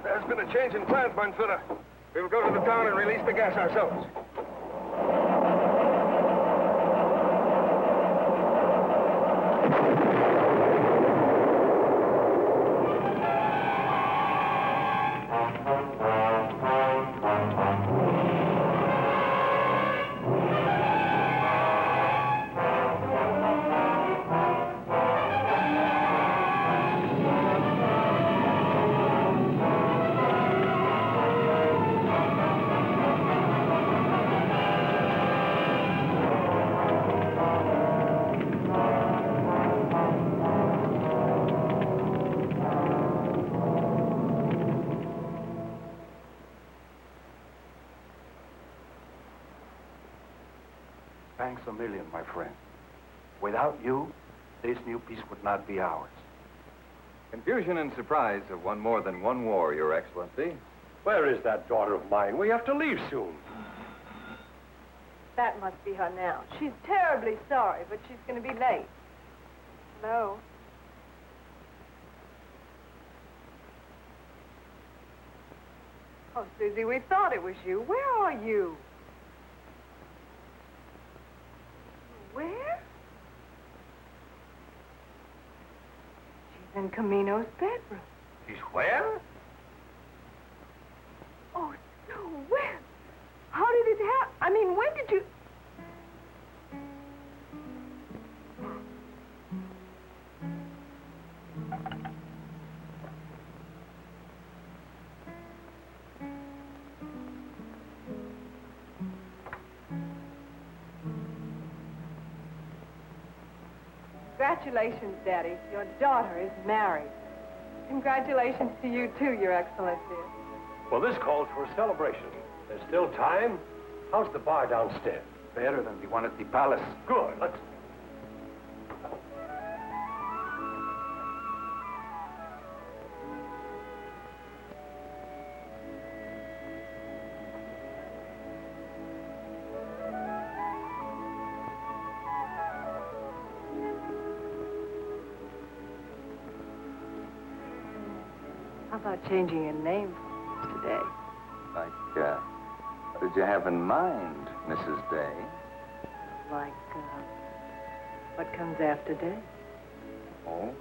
There's been a change in plans, Mansoura. We'll go to the town and release the gas ourselves. Thanks a million, my friend. Without you, this new peace would not be ours. Confusion and surprise have won more than one war, Your Excellency. Where is that daughter of mine? We have to leave soon. That must be her now. She's terribly sorry, but she's going to be late. Hello? Oh, Susie, we thought it was you. Where are you? Where? She's in Camino's bedroom. She's where? Oh, so when? How did it happen? I mean, when did you... Congratulations, Daddy. Your daughter is married. Congratulations to you, too, Your Excellency. Well, this calls for a celebration. There's still time. How's the bar downstairs? Better than the one at the palace. Good. Let's... How about changing your name today? What did you have in mind, Mrs. Day? Like, what comes after day? Oh,